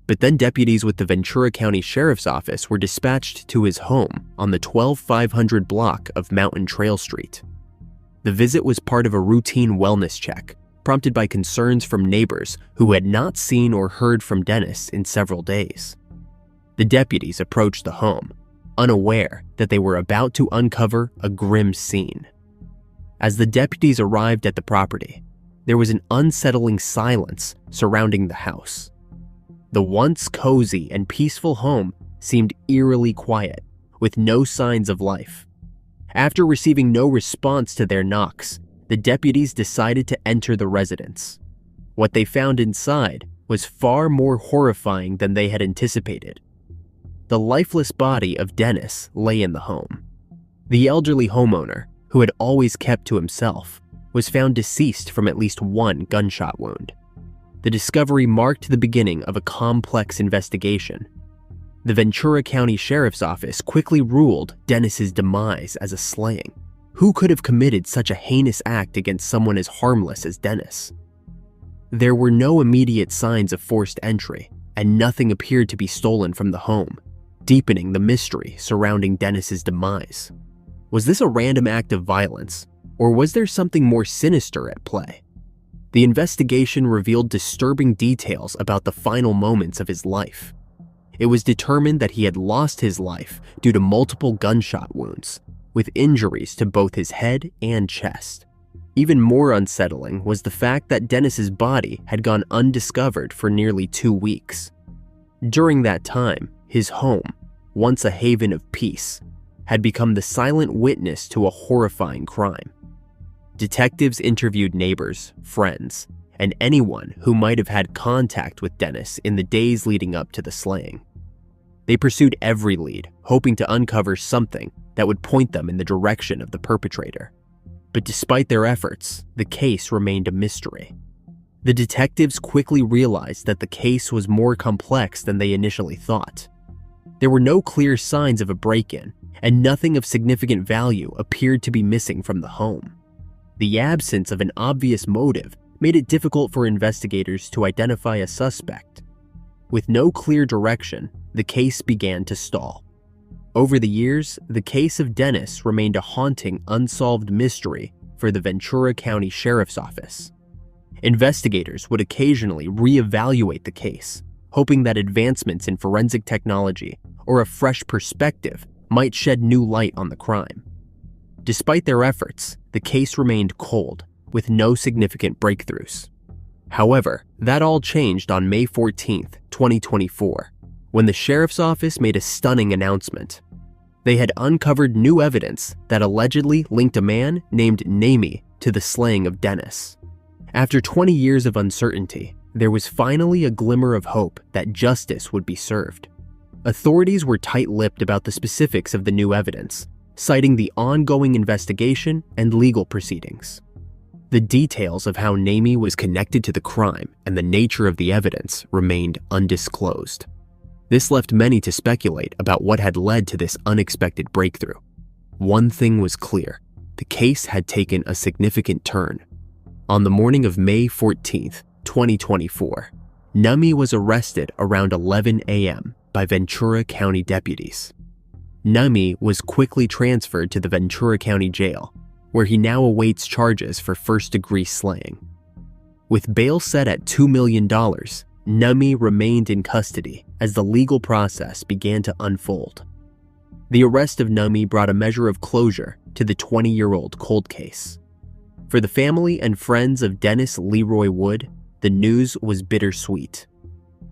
[SPEAKER 1] But then deputies with the Ventura County Sheriff's Office were dispatched to his home on the 12500 block of Mountain Trail Street. The visit was part of a routine wellness check, prompted by concerns from neighbors who had not seen or heard from Dennis in several days. The deputies approached the home, unaware that they were about to uncover a grim scene. As the deputies arrived at the property, there was an unsettling silence surrounding the house. The once cozy and peaceful home seemed eerily quiet, with no signs of life. After receiving no response to their knocks, the deputies decided to enter the residence. What they found inside was far more horrifying than they had anticipated. The lifeless body of Dennis lay in the home. The elderly homeowner, who had always kept to himself, was found deceased from at least one gunshot wound. The discovery marked the beginning of a complex investigation. The Ventura County Sheriff's Office quickly ruled Dennis's demise as a slaying. Who could have committed such a heinous act against someone as harmless as Dennis? There were no immediate signs of forced entry, and nothing appeared to be stolen from the home, deepening the mystery surrounding Dennis's demise. Was this a random act of violence, or was there something more sinister at play? The investigation revealed disturbing details about the final moments of his life. It was determined that he had lost his life due to multiple gunshot wounds, with injuries to both his head and chest. Even more unsettling was the fact that Dennis's body had gone undiscovered for nearly 2 weeks. During that time, his home, once a haven of peace, had become the silent witness to a horrifying crime. Detectives interviewed neighbors, friends, and anyone who might have had contact with Dennis in the days leading up to the slaying. They pursued every lead, hoping to uncover something that would point them in the direction of the perpetrator. But despite their efforts, the case remained a mystery. The detectives quickly realized that the case was more complex than they initially thought. There were no clear signs of a break-in, and nothing of significant value appeared to be missing from the home. The absence of an obvious motive made it difficult for investigators to identify a suspect. With no clear direction, the case began to stall. Over the years, the case of Dennis remained a haunting, unsolved mystery for the Ventura County Sheriff's Office. Investigators would occasionally reevaluate the case, hoping that advancements in forensic technology or a fresh perspective might shed new light on the crime. Despite their efforts, the case remained cold, with no significant breakthroughs. However, that all changed on May 14, 2024, when the Sheriff's Office made a stunning announcement. They had uncovered new evidence that allegedly linked a man named Namie to the slaying of Dennis. After 20 years of uncertainty, there was finally a glimmer of hope that justice would be served. Authorities were tight-lipped about the specifics of the new evidence, citing the ongoing investigation and legal proceedings. The details of how Namie was connected to the crime and the nature of the evidence remained undisclosed. This left many to speculate about what had led to this unexpected breakthrough. One thing was clear: the case had taken a significant turn. On the morning of May 14, 2024, Namie was arrested around 11 a.m. by Ventura County deputies. Namie was quickly transferred to the Ventura County Jail, where he now awaits charges for first-degree slaying. With bail set at $2 million, Namie remained in custody as the legal process began to unfold. The arrest of Namie brought a measure of closure to the 20-year-old cold case. For the family and friends of Dennis Leroy Wood, the news was bittersweet.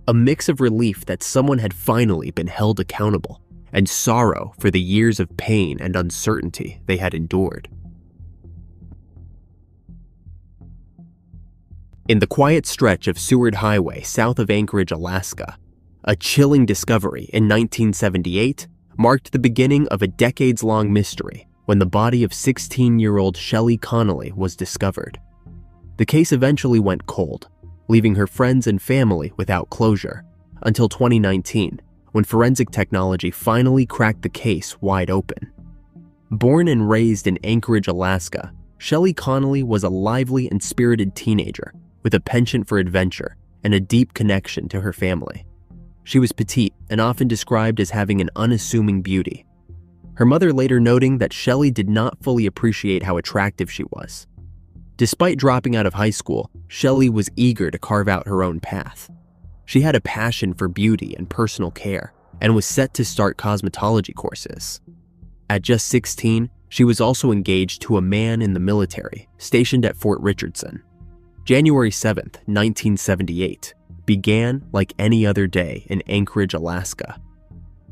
[SPEAKER 1] A mix of relief that someone had finally been held accountable, and sorrow for the years of pain and uncertainty they had endured. In the quiet stretch of Seward Highway south of Anchorage, Alaska, A chilling discovery in 1978 marked the beginning of a decades-long mystery when the body of 16-year-old Shelley Connolly was discovered. The case eventually went cold, leaving her friends and family without closure, until 2019, when forensic technology finally cracked the case wide open. Born and raised in Anchorage, Alaska, Shelley Connolly was a lively and spirited teenager with a penchant for adventure and a deep connection to her family. She was petite and often described as having an unassuming beauty. Her mother later noting that Shelley did not fully appreciate how attractive she was. Despite dropping out of high school, Shelley was eager to carve out her own path. She had a passion for beauty and personal care and was set to start cosmetology courses. At just 16, she was also engaged to a man in the military stationed at Fort Richardson. January 7, 1978, began like any other day in Anchorage, Alaska.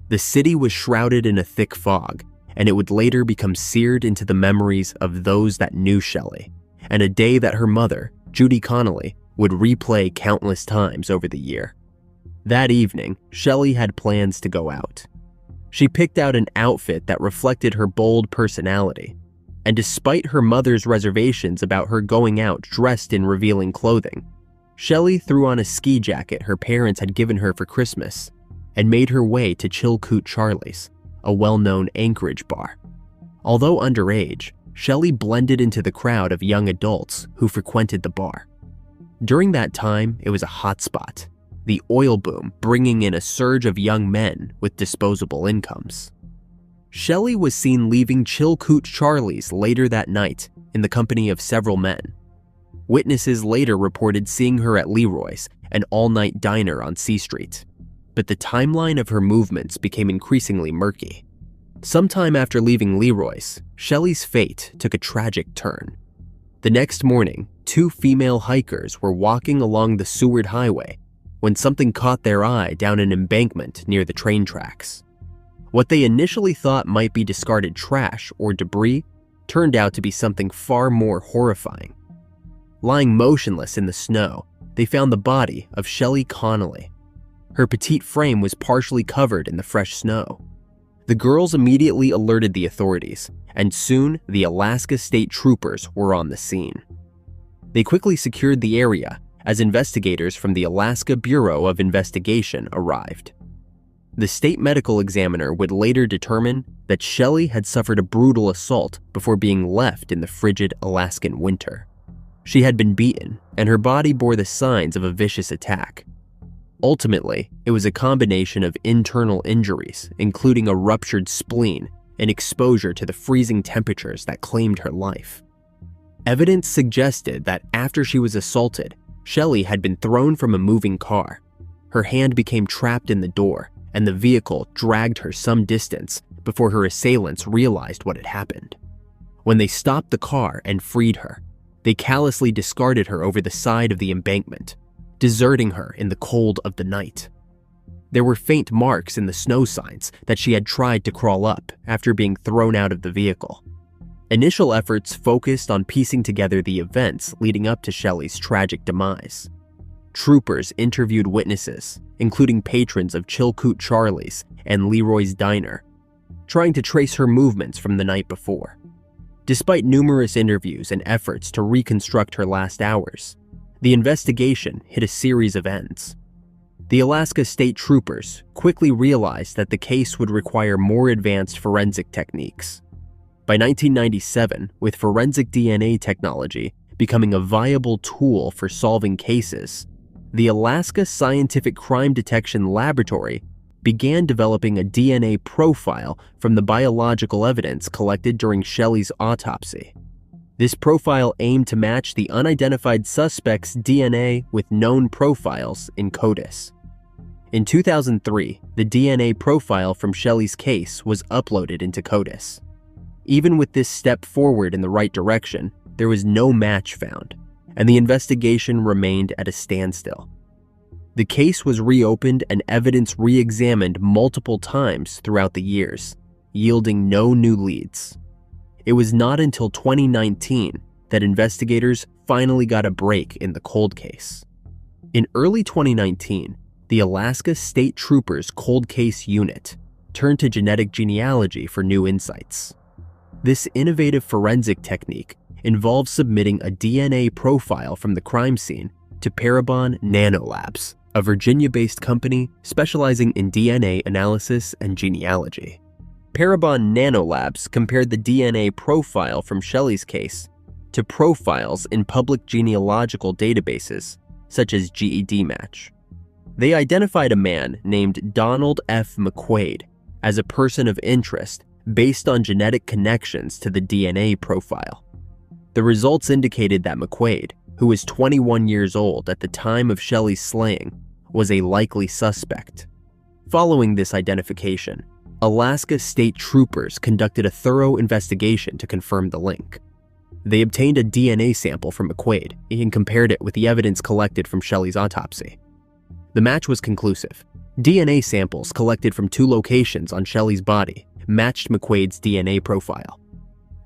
[SPEAKER 1] The city was shrouded in a thick fog, and it would later become seared into the memories of those that knew Shelley, and a day that her mother, Judy Connolly, would replay countless times over the year. That evening, Shelley had plans to go out. She picked out an outfit that reflected her bold personality, and despite her mother's reservations about her going out dressed in revealing clothing, Shelley threw on a ski jacket her parents had given her for Christmas and made her way to Chilkoot Charlie's, a well-known Anchorage bar. Although underage, Shelley blended into the crowd of young adults who frequented the bar. During that time, it was a hotspot, the oil boom bringing in a surge of young men with disposable incomes. Shelley was seen leaving Chilkoot Charlie's later that night in the company of several men. Witnesses later reported seeing her at Leroy's, an all-night diner on C Street, but the timeline of her movements became increasingly murky. Sometime after leaving Leroy's, Shelley's fate took a tragic turn. The next morning, two female hikers were walking along the Seward Highway when something caught their eye down an embankment near the train tracks. What they initially thought might be discarded trash or debris turned out to be something far more horrifying. Lying motionless in the snow, they found the body of Shelley Connolly. Her petite frame was partially covered in the fresh snow. The girls immediately alerted the authorities, and soon the Alaska State Troopers were on the scene. They quickly secured the area as investigators from the Alaska Bureau of Investigation arrived. The state medical examiner would later determine that Shelley had suffered a brutal assault before being left in the frigid Alaskan winter. She had been beaten, and her body bore the signs of a vicious attack. Ultimately, it was a combination of internal injuries, including a ruptured spleen and exposure to the freezing temperatures that claimed her life. Evidence suggested that after she was assaulted, Shelley had been thrown from a moving car. Her hand became trapped in the door, and the vehicle dragged her some distance before her assailants realized what had happened. When they stopped the car and freed her, they callously discarded her over the side of the embankment, deserting her in the cold of the night. There were faint marks in the snow signs that she had tried to crawl up after being thrown out of the vehicle. Initial efforts focused on piecing together the events leading up to Shelley's tragic demise. Troopers interviewed witnesses, including patrons of Chilkoot Charlie's and Leroy's Diner, trying to trace her movements from the night before. Despite numerous interviews and efforts to reconstruct her last hours, the investigation hit a series of ends. The Alaska State Troopers quickly realized that the case would require more advanced forensic techniques. By 1997, with forensic DNA technology becoming a viable tool for solving cases, the Alaska Scientific Crime Detection Laboratory began developing a DNA profile from the biological evidence collected during Shelley's autopsy. This profile aimed to match the unidentified suspect's DNA with known profiles in CODIS. In 2003, the DNA profile from Shelley's case was uploaded into CODIS. Even with this step forward in the right direction, there was no match found, and the investigation remained at a standstill. The case was reopened and evidence re-examined multiple times throughout the years, yielding no new leads. It was not until 2019 that investigators finally got a break in the cold case. In early 2019, the Alaska State Troopers Cold Case Unit turned to genetic genealogy for new insights. This innovative forensic technique involves submitting a DNA profile from the crime scene to Parabon Nanolabs, a Virginia-based company specializing in DNA analysis and genealogy. Parabon Nanolabs compared the DNA profile from Shelley's case to profiles in public genealogical databases, such as GEDmatch. They identified a man named Donald F. McQuaid as a person of interest based on genetic connections to the DNA profile. The results indicated that McQuaid, who was 21 years old at the time of Shelley's slaying, was a likely suspect. Following this identification, Alaska State Troopers conducted a thorough investigation to confirm the link. They obtained a DNA sample from McQuaid and compared it with the evidence collected from Shelley's autopsy. The match was conclusive. DNA samples collected from 2 locations on Shelley's body matched McQuaid's DNA profile.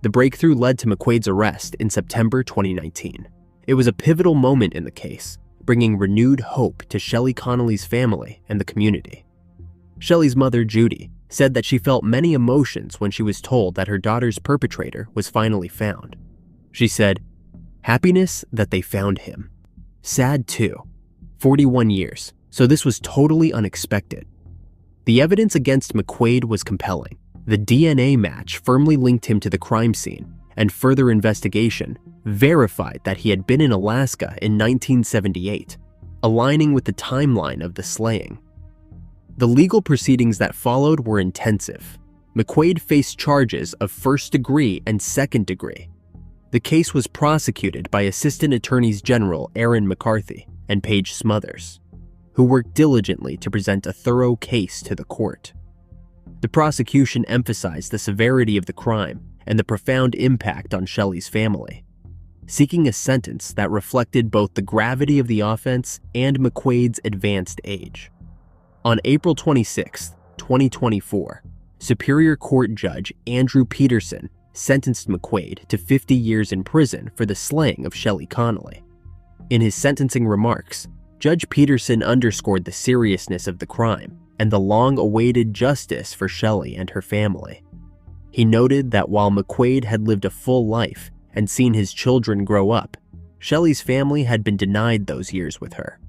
[SPEAKER 1] The breakthrough led to McQuaid's arrest in September 2019. It was a pivotal moment in the case, bringing renewed hope to Shelley Connolly's family and the community. Shelley's mother, Judy, said that she felt many emotions when she was told that her daughter's perpetrator was finally found. She said, "Happiness that they found him. Sad too. 41 years, so this was totally unexpected." The evidence against McQuaid was compelling. The DNA match firmly linked him to the crime scene, and further investigation verified that he had been in Alaska in 1978, aligning with the timeline of the slaying. The legal proceedings that followed were intensive. McQuaid faced charges of first degree and second degree. The case was prosecuted by Assistant Attorneys General Aaron McCarthy and Paige Smothers, who worked diligently to present a thorough case to the court. The prosecution emphasized the severity of the crime and the profound impact on Shelley's family, seeking a sentence that reflected both the gravity of the offense and McQuaid's advanced age. On April 26, 2024, Superior Court Judge Andrew Peterson sentenced McQuaid to 50 years in prison for the slaying of Shelley Connolly. In his sentencing remarks, Judge Peterson underscored the seriousness of the crime and the long-awaited justice for Shelley and her family. He noted that while McQuaid had lived a full life and seen his children grow up, Shelley's family had been denied those years with her.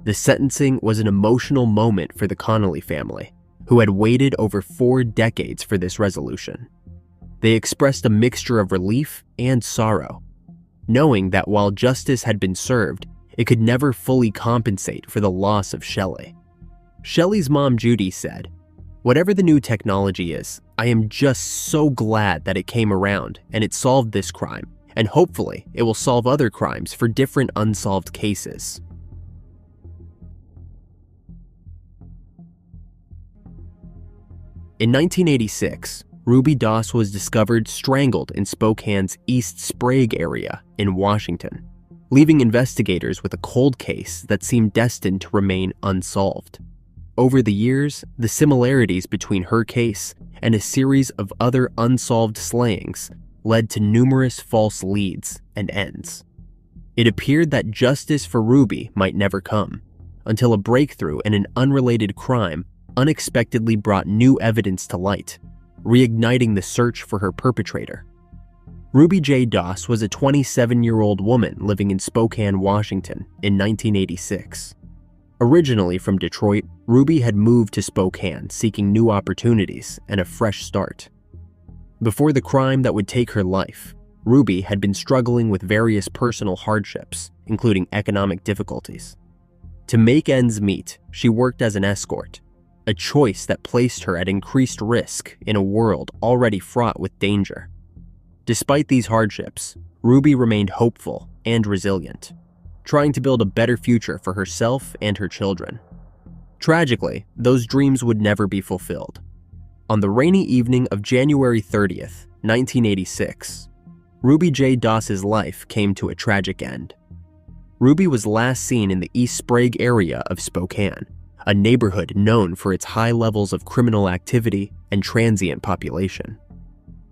[SPEAKER 1] The sentencing was an emotional moment for the Connolly family, who had waited over 4 decades for this resolution. They expressed a mixture of relief and sorrow, knowing that while justice had been served, it could never fully compensate for the loss of Shelley. Shelley's mom, Judy, said, "Whatever the new technology is, I am just so glad that it came around and it solved this crime, and hopefully it will solve other crimes for different unsolved cases." In 1986, Ruby Doss was discovered strangled in Spokane's East Sprague area in Washington, leaving investigators with a cold case that seemed destined to remain unsolved. Over the years, the similarities between her case and a series of other unsolved slayings led to numerous false leads and ends. It appeared that justice for Ruby might never come, until a breakthrough in an unrelated crime unexpectedly brought new evidence to light, reigniting the search for her perpetrator. Ruby J. Doss was a 27-year-old woman living in Spokane, Washington in 1986. Originally from Detroit, Ruby had moved to Spokane seeking new opportunities and a fresh start. Before the crime that would take her life, Ruby had been struggling with various personal hardships, including economic difficulties. To make ends meet, she worked as an escort, a choice that placed her at increased risk in a world already fraught with danger. Despite these hardships, Ruby remained hopeful and resilient, trying to build a better future for herself and her children. Tragically, those dreams would never be fulfilled. On the rainy evening of January 30th, 1986, Ruby J. Doss's life came to a tragic end. Ruby was last seen in the East Sprague area of Spokane, a neighborhood known for its high levels of criminal activity and transient population.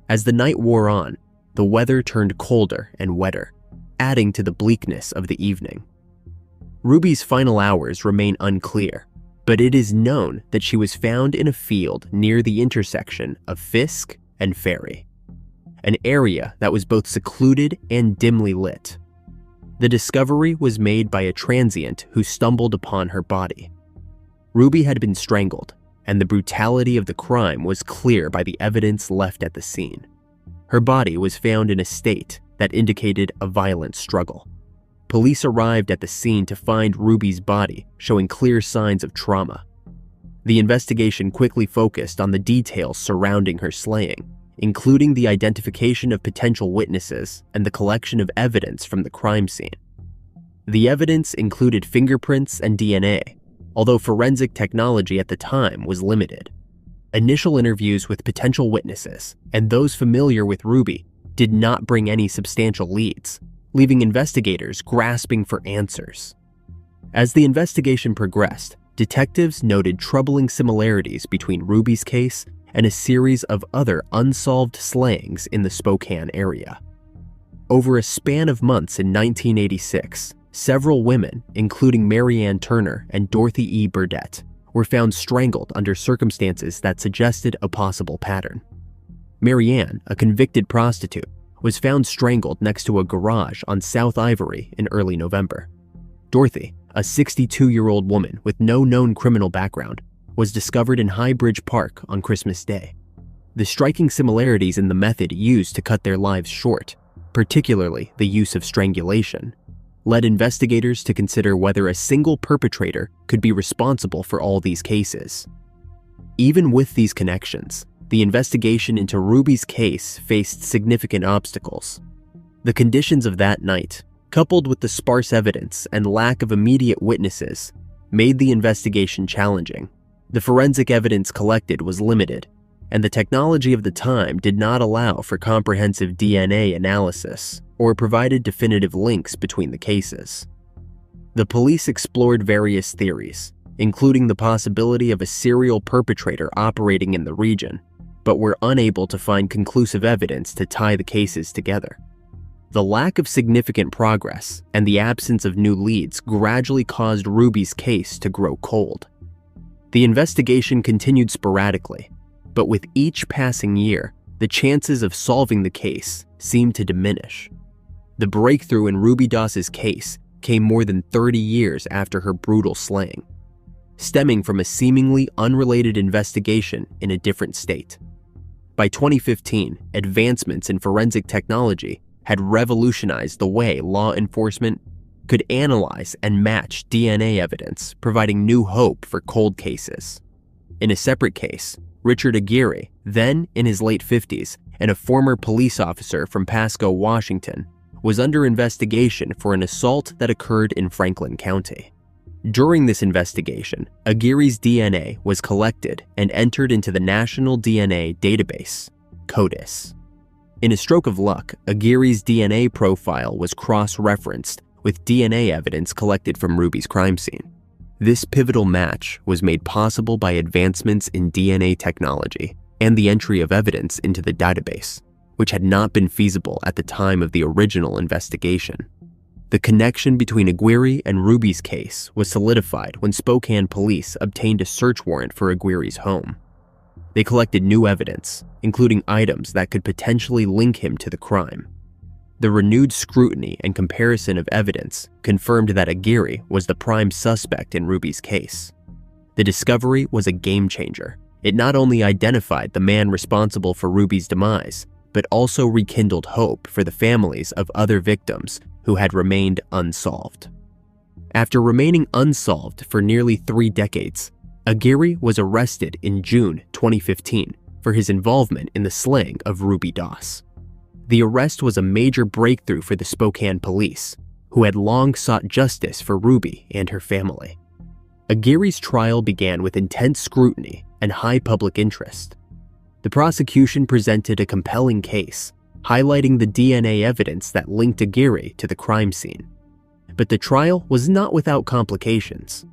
[SPEAKER 1] As the night wore on, the weather turned colder and wetter, adding to the bleakness of the evening. Ruby's final hours remain unclear, but it is known that she was found in a field near the intersection of Fisk and Ferry, an area that was both secluded and dimly lit. The discovery was made by a transient who stumbled upon her body. Ruby had been strangled, and the brutality of the crime was clear by the evidence left at the scene. Her body was found in a state that indicated a violent struggle. Police arrived at the scene to find Ruby's body, showing clear signs of trauma. The investigation quickly focused on the details surrounding her slaying, including the identification of potential witnesses and the collection of evidence from the crime scene. The evidence included fingerprints and DNA, although forensic technology at the time was limited. Initial interviews with potential witnesses and those familiar with Ruby did not bring any substantial leads, leaving investigators grasping for answers. As the investigation progressed, detectives noted troubling similarities between Ruby's case and a series of other unsolved slayings in the Spokane area. Over a span of months in 1986, several women, including Mary Ann Turner and Dorothy E. Burdett, were found strangled under circumstances that suggested a possible pattern. Mary Ann, a convicted prostitute, was found strangled next to a garage on South Ivory in early November. Dorothy, a 62-year-old woman with no known criminal background, was discovered in High Bridge Park on Christmas Day. The striking similarities in the method used to cut their lives short, particularly the use of strangulation, led investigators to consider whether a single perpetrator could be responsible for all these cases. Even with these connections, the investigation into Ruby's case faced significant obstacles. The conditions of that night, coupled with the sparse evidence and lack of immediate witnesses, made the investigation challenging. The forensic evidence collected was limited, and the technology of the time did not allow for comprehensive DNA analysis or provided definitive links between the cases. The police explored various theories, including the possibility of a serial perpetrator operating in the region, but were unable to find conclusive evidence to tie the cases together. The lack of significant progress and the absence of new leads gradually caused Ruby's case to grow cold. The investigation continued sporadically, but with each passing year, the chances of solving the case seemed to diminish. The breakthrough in Ruby Doss's case came more than 30 years after her brutal slaying, stemming from a seemingly unrelated investigation in a different state. By 2015, advancements in forensic technology had revolutionized the way law enforcement could analyze and match DNA evidence, providing new hope for cold cases. In a separate case, Richard Aguirre, then in his late 50s and a former police officer from Pasco, Washington, was under investigation for an assault that occurred in Franklin County. During this investigation, Aguirre's DNA was collected and entered into the National DNA Database, CODIS. In a stroke of luck, Aguirre's DNA profile was cross-referenced with DNA evidence collected from Ruby's crime scene. This pivotal match was made possible by advancements in DNA technology and the entry of evidence into the database, which had not been feasible at the time of the original investigation. The connection between Aguirre and Ruby's case was solidified when Spokane police obtained a search warrant for Aguirre's home. They collected new evidence, including items that could potentially link him to the crime. The renewed scrutiny and comparison of evidence confirmed that Aguirre was the prime suspect in Ruby's case. The discovery was a game changer. It not only identified the man responsible for Ruby's demise, but also rekindled hope for the families of other victims who had remained unsolved. After remaining unsolved for nearly 3 decades, Aguirre was arrested in June 2015 for his involvement in the slaying of Ruby Doss. The arrest was a major breakthrough for the Spokane police, who had long sought justice for Ruby and her family. Aguirre's trial began with intense scrutiny and high public interest. The prosecution presented a compelling case, highlighting the DNA evidence that linked Aguirre to the crime scene. But the trial was not without complications.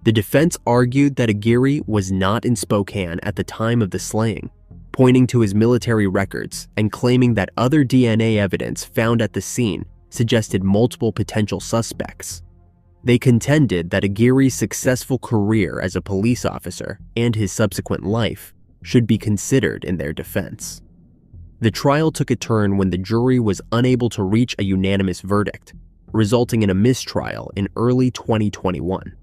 [SPEAKER 1] The defense argued that Aguirre was not in Spokane at the time of the slaying, pointing to his military records and claiming that other DNA evidence found at the scene suggested multiple potential suspects. They contended that Aguirre's successful career as a police officer and his subsequent life should be considered in their defense. The trial took a turn when the jury was unable to reach a unanimous verdict, resulting in a mistrial in early 2021.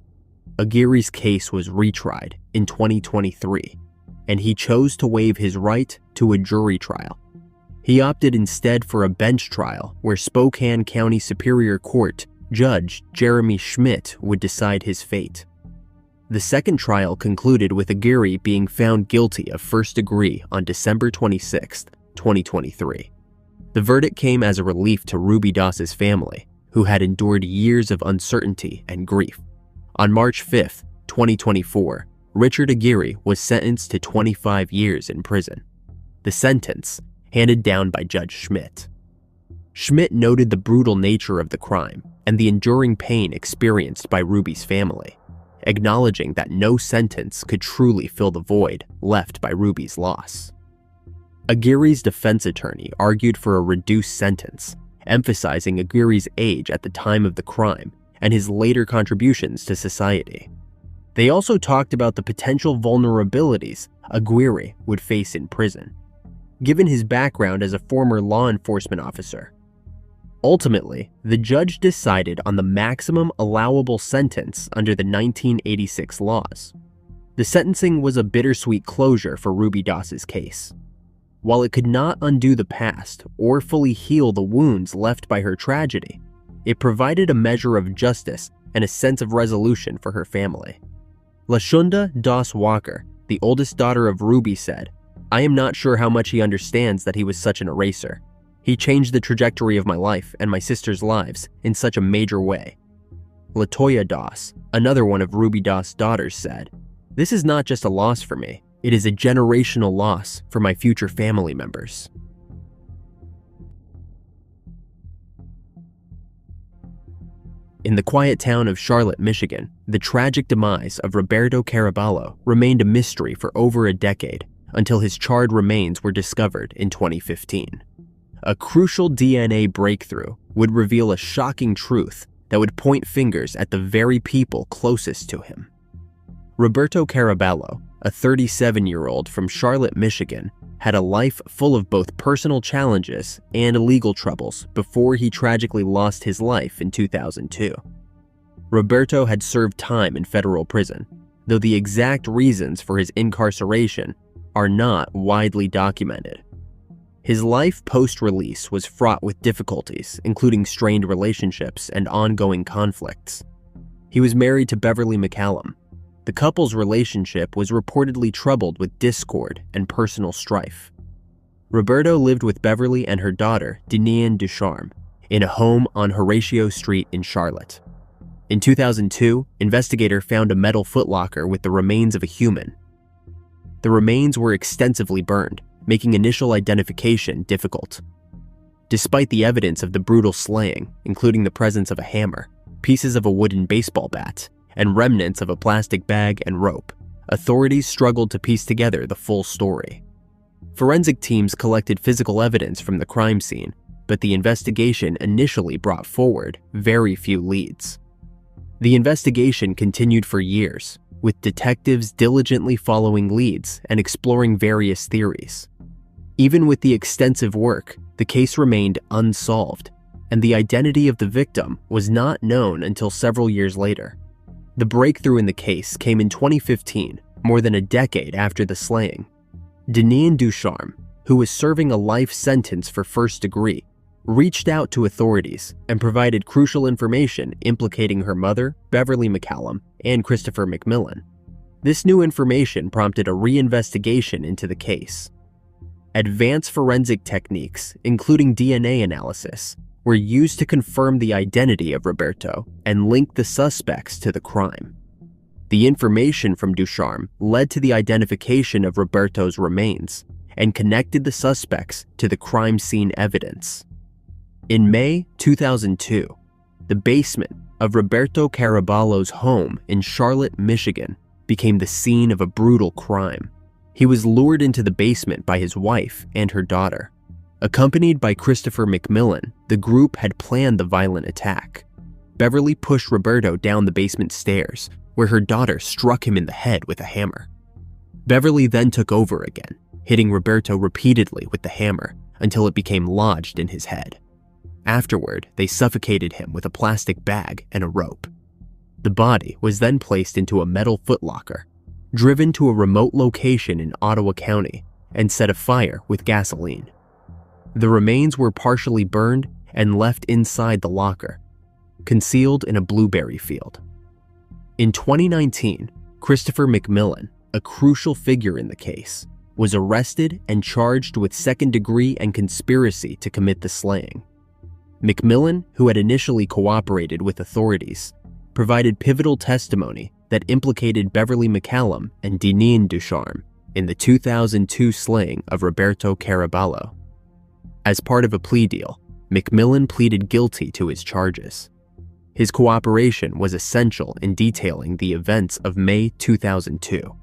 [SPEAKER 1] Aguirre's case was retried in 2023, and he chose to waive his right to a jury trial. He opted instead for a bench trial where Spokane County Superior Court Judge Jeremy Schmidt would decide his fate. The second trial concluded with Aguirre being found guilty of first degree on December 26, 2023. The verdict came as a relief to Ruby Doss's family, who had endured years of uncertainty and grief. On March 5, 2024, Richard Aguirre was sentenced to 25 years in prison. The sentence, handed down by Judge Schmidt. Schmidt noted the brutal nature of the crime and the enduring pain experienced by Ruby's family, acknowledging that no sentence could truly fill the void left by Ruby's loss. Aguirre's defense attorney argued for a reduced sentence, emphasizing Aguirre's age at the time of the crime and his later contributions to society. They also talked about the potential vulnerabilities Aguirre would face in prison, given his background as a former law enforcement officer. Ultimately, the judge decided on the maximum allowable sentence under the 1986 laws. The sentencing was a bittersweet closure for Ruby Doss's case. While it could not undo the past or fully heal the wounds left by her tragedy, it provided a measure of justice and a sense of resolution for her family. Lashunda Doss Walker, the oldest daughter of Ruby, said, "I am not sure how much he understands that he was such an eraser. He changed the trajectory of my life and my sister's lives in such a major way." Latoya Doss, another one of Ruby Doss' daughters, said, "This is not just a loss for me. It is a generational loss for my future family members." In the quiet town of Charlotte, Michigan, the tragic demise of Roberto Caraballo remained a mystery for over a decade until his charred remains were discovered in 2015. A crucial DNA breakthrough would reveal a shocking truth that would point fingers at the very people closest to him. Roberto Caraballo, a 37-year-old from Charlotte, Michigan, had a life full of both personal challenges and legal troubles before he tragically lost his life in 2002. Roberto had served time in federal prison, though the exact reasons for his incarceration are not widely documented. His life post-release was fraught with difficulties, including strained relationships and ongoing conflicts. He was married to Beverly McCallum. The couple's relationship was reportedly troubled with discord and personal strife. Roberto lived with Beverly and her daughter, Danielle Ducharme, in a home on Horatio Street in Charlotte. In 2002, investigators found a metal footlocker with the remains of a human. The remains were extensively burned, making initial identification difficult. Despite the evidence of the brutal slaying, including the presence of a hammer, pieces of a wooden baseball bat, and remnants of a plastic bag and rope, authorities struggled to piece together the full story. Forensic teams collected physical evidence from the crime scene, but the investigation initially brought forward very few leads. The investigation continued for years, with detectives diligently following leads and exploring various theories. Even with the extensive work, the case remained unsolved, and the identity of the victim was not known until several years later. The breakthrough in the case came in 2015, more than a decade after the slaying. Danielle Ducharme, who was serving a life sentence for first degree, reached out to authorities and provided crucial information implicating her mother, Beverly McCallum, and Christopher McMillan. This new information prompted a reinvestigation into the case. Advanced forensic techniques, including DNA analysis, were used to confirm the identity of Roberto and link the suspects to the crime. The information from Ducharme led to the identification of Roberto's remains and connected the suspects to the crime scene evidence. In May 2002, the basement of Roberto Caraballo's home in Charlotte, Michigan, became the scene of a brutal crime. He was lured into the basement by his wife and her daughter. Accompanied by Christopher McMillan, the group had planned the violent attack. Beverly pushed Roberto down the basement stairs, where her daughter struck him in the head with a hammer. Beverly then took over again, hitting Roberto repeatedly with the hammer until it became lodged in his head. Afterward, they suffocated him with a plastic bag and a rope. The body was then placed into a metal footlocker, driven to a remote location in Ottawa County, and set afire with gasoline. The remains were partially burned and left inside the locker, concealed in a blueberry field. In 2019, Christopher McMillan, a crucial figure in the case, was arrested and charged with second-degree and conspiracy to commit the slaying. McMillan, who had initially cooperated with authorities, provided pivotal testimony that implicated Beverly McCallum and Deneen Ducharme in the 2002 slaying of Roberto Caraballo. As part of a plea deal, McMillan pleaded guilty to his charges. His cooperation was essential in detailing the events of May 2002,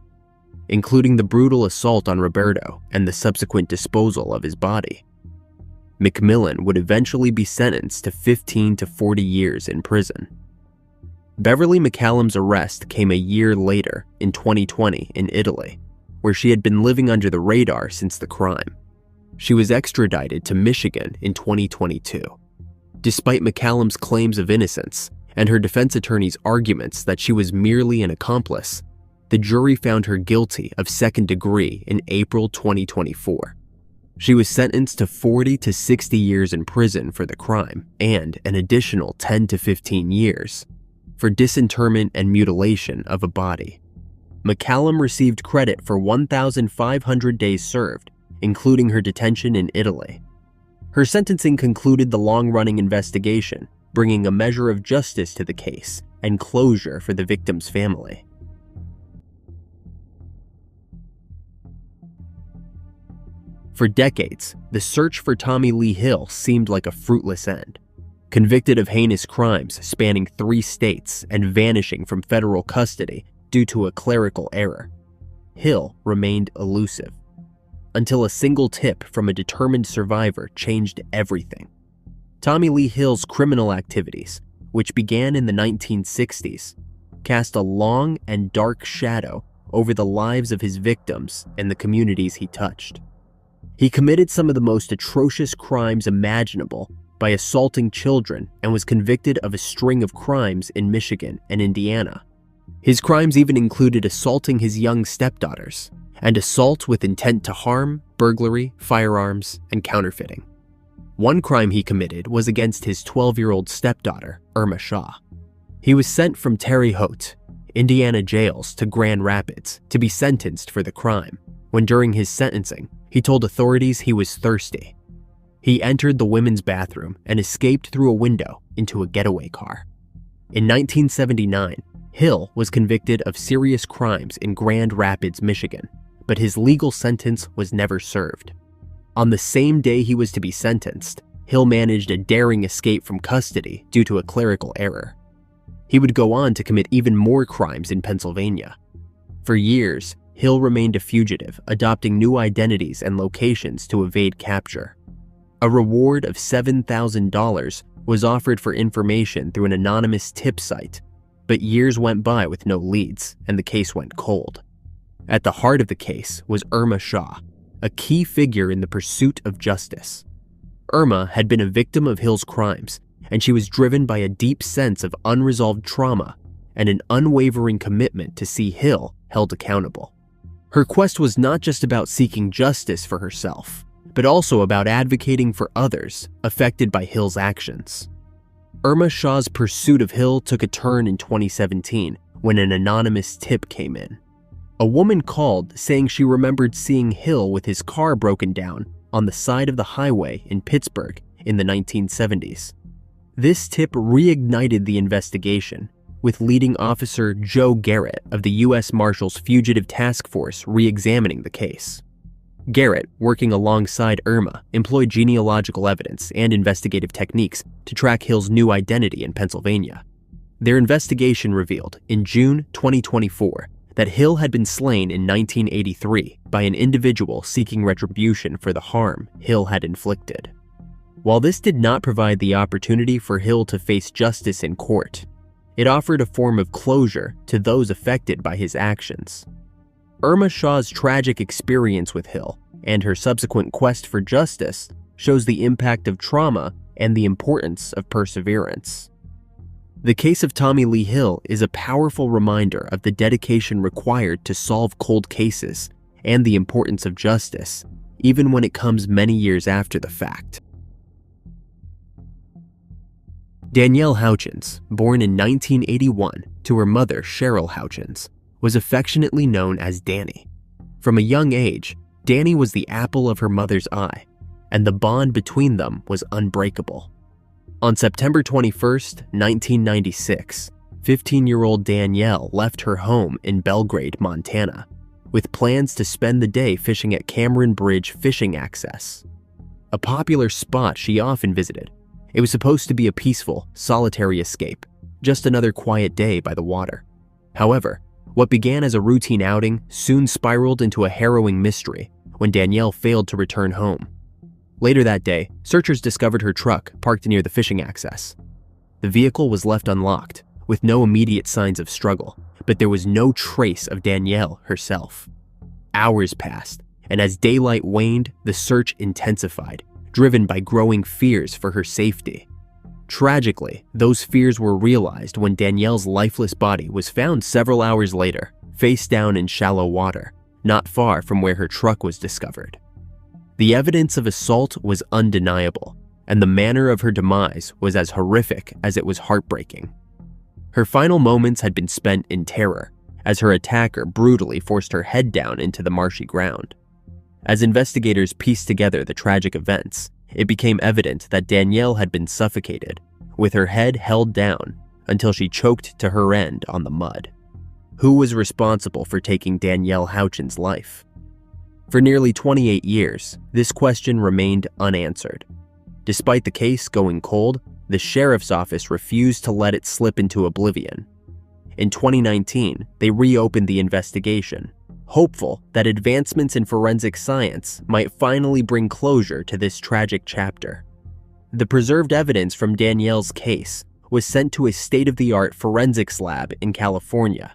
[SPEAKER 1] including the brutal assault on Roberto and the subsequent disposal of his body. McMillan would eventually be sentenced to 15 to 40 years in prison. Beverly McCallum's arrest came a year later, in 2020, in Italy, where she had been living under the radar since the crime. She was extradited to Michigan in 2022. Despite McCallum's claims of innocence and her defense attorney's arguments that she was merely an accomplice, the jury found her guilty of second degree in April 2024. She was sentenced to 40 to 60 years in prison for the crime and an additional 10 to 15 years for disinterment and mutilation of a body. McCallum received credit for 1,500 days served, including her detention in Italy. Her sentencing concluded the long-running investigation, bringing a measure of justice to the case and closure for the victim's family. For decades, the search for Tommie Lee Hill seemed like a fruitless end. Convicted of heinous crimes spanning 3 states and vanishing from federal custody due to a clerical error, Hill remained elusive. Until a single tip from a determined survivor changed everything. Tommie Lee Hill's criminal activities, which began in the 1960s, cast a long and dark shadow over the lives of his victims and the communities he touched. He committed some of the most atrocious crimes imaginable by assaulting children and was convicted of a string of crimes in Michigan and Indiana. His crimes even included assaulting his young stepdaughters and assault with intent to harm, burglary, firearms, and counterfeiting. One crime he committed was against his 12-year-old stepdaughter, Irma Shaw. He was sent from Terre Haute, Indiana jails to Grand Rapids to be sentenced for the crime, when during his sentencing, he told authorities he was thirsty. He entered the women's bathroom and escaped through a window into a getaway car. In 1979, Hill was convicted of serious crimes in Grand Rapids, Michigan, but his legal sentence was never served. On the same day he was to be sentenced, Hill managed a daring escape from custody due to a clerical error. He would go on to commit even more crimes in Pennsylvania. For years, Hill remained a fugitive, adopting new identities and locations to evade capture. A reward of $7,000 was offered for information through an anonymous tip site, but years went by with no leads, and the case went cold. At the heart of the case was Irma Shaw, a key figure in the pursuit of justice. Irma had been a victim of Hill's crimes, and she was driven by a deep sense of unresolved trauma and an unwavering commitment to see Hill held accountable. Her quest was not just about seeking justice for herself, but also about advocating for others affected by Hill's actions. Irma Shaw's pursuit of Hill took a turn in 2017 when an anonymous tip came in. A woman called saying she remembered seeing Hill with his car broken down on the side of the highway in Pittsburgh in the 1970s. This tip reignited the investigation, with leading officer Joe Garrett of the U.S. Marshals Fugitive Task Force re-examining the case. Garrett, working alongside Irma, employed genealogical evidence and investigative techniques to track Hill's new identity in Pennsylvania. Their investigation revealed, in June 2024, that Hill had been slain in 1983 by an individual seeking retribution for the harm Hill had inflicted. While this did not provide the opportunity for Hill to face justice in court, it offered a form of closure to those affected by his actions. Irma Shaw's tragic experience with Hill and her subsequent quest for justice shows the impact of trauma and the importance of perseverance. The case of Tommie Lee Hill is a powerful reminder of the dedication required to solve cold cases and the importance of justice, even when it comes many years after the fact. Danielle Houchins, born in 1981 to her mother Cheryl Houchins, was affectionately known as Danny. From a young age, Danny was the apple of her mother's eye, and the bond between them was unbreakable. On September 21, 1996, 15-year-old Danielle left her home in Belgrade, Montana, with plans to spend the day fishing at Cameron Bridge Fishing Access, a popular spot she often visited. It was supposed to be a peaceful, solitary escape, just another quiet day by the water. However, what began as a routine outing soon spiraled into a harrowing mystery when Danielle failed to return home. Later that day, searchers discovered her truck parked near the fishing access. The vehicle was left unlocked, with no immediate signs of struggle, but there was no trace of Danielle herself. Hours passed, and as daylight waned, the search intensified, driven by growing fears for her safety. Tragically, those fears were realized when Danielle's lifeless body was found several hours later, face down in shallow water, not far from where her truck was discovered. The evidence of assault was undeniable, and the manner of her demise was as horrific as it was heartbreaking. Her final moments had been spent in terror, as her attacker brutally forced her head down into the marshy ground. As investigators pieced together the tragic events, it became evident that Danielle had been suffocated, with her head held down until she choked to her end on the mud. Who was responsible for taking Danielle Houchins' life? For nearly 28 years, this question remained unanswered. Despite the case going cold, the sheriff's office refused to let it slip into oblivion. In 2019, they reopened the investigation, hopeful that advancements in forensic science might finally bring closure to this tragic chapter. The preserved evidence from Danielle's case was sent to a state-of-the-art forensics lab in California,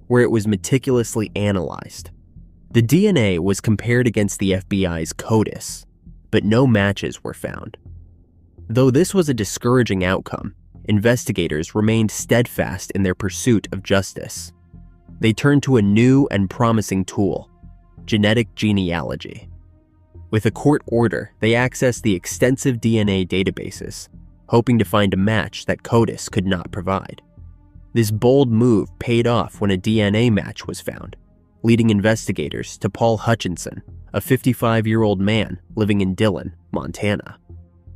[SPEAKER 1] where it was meticulously analyzed. The DNA was compared against the FBI's CODIS, but no matches were found. Though this was a discouraging outcome, investigators remained steadfast in their pursuit of justice. They turned to a new and promising tool: genetic genealogy. With a court order, they accessed the extensive DNA databases, hoping to find a match that CODIS could not provide. This bold move paid off when a DNA match was found, leading investigators to Paul Hutchinson, a 55-year-old man living in Dillon, Montana.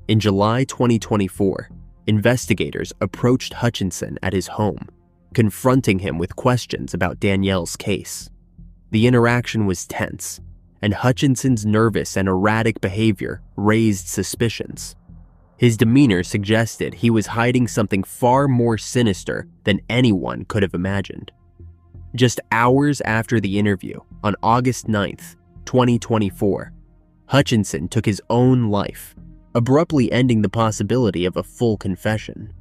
[SPEAKER 1] In July 2024, investigators approached Hutchinson at his home, confronting him with questions about Danielle's case. The interaction was tense, and Hutchinson's nervous and erratic behavior raised suspicions. His demeanor suggested he was hiding something far more sinister than anyone could have imagined. Just hours after the interview, on August 9th, 2024, Hutchinson took his own life, abruptly ending the possibility of a full confession.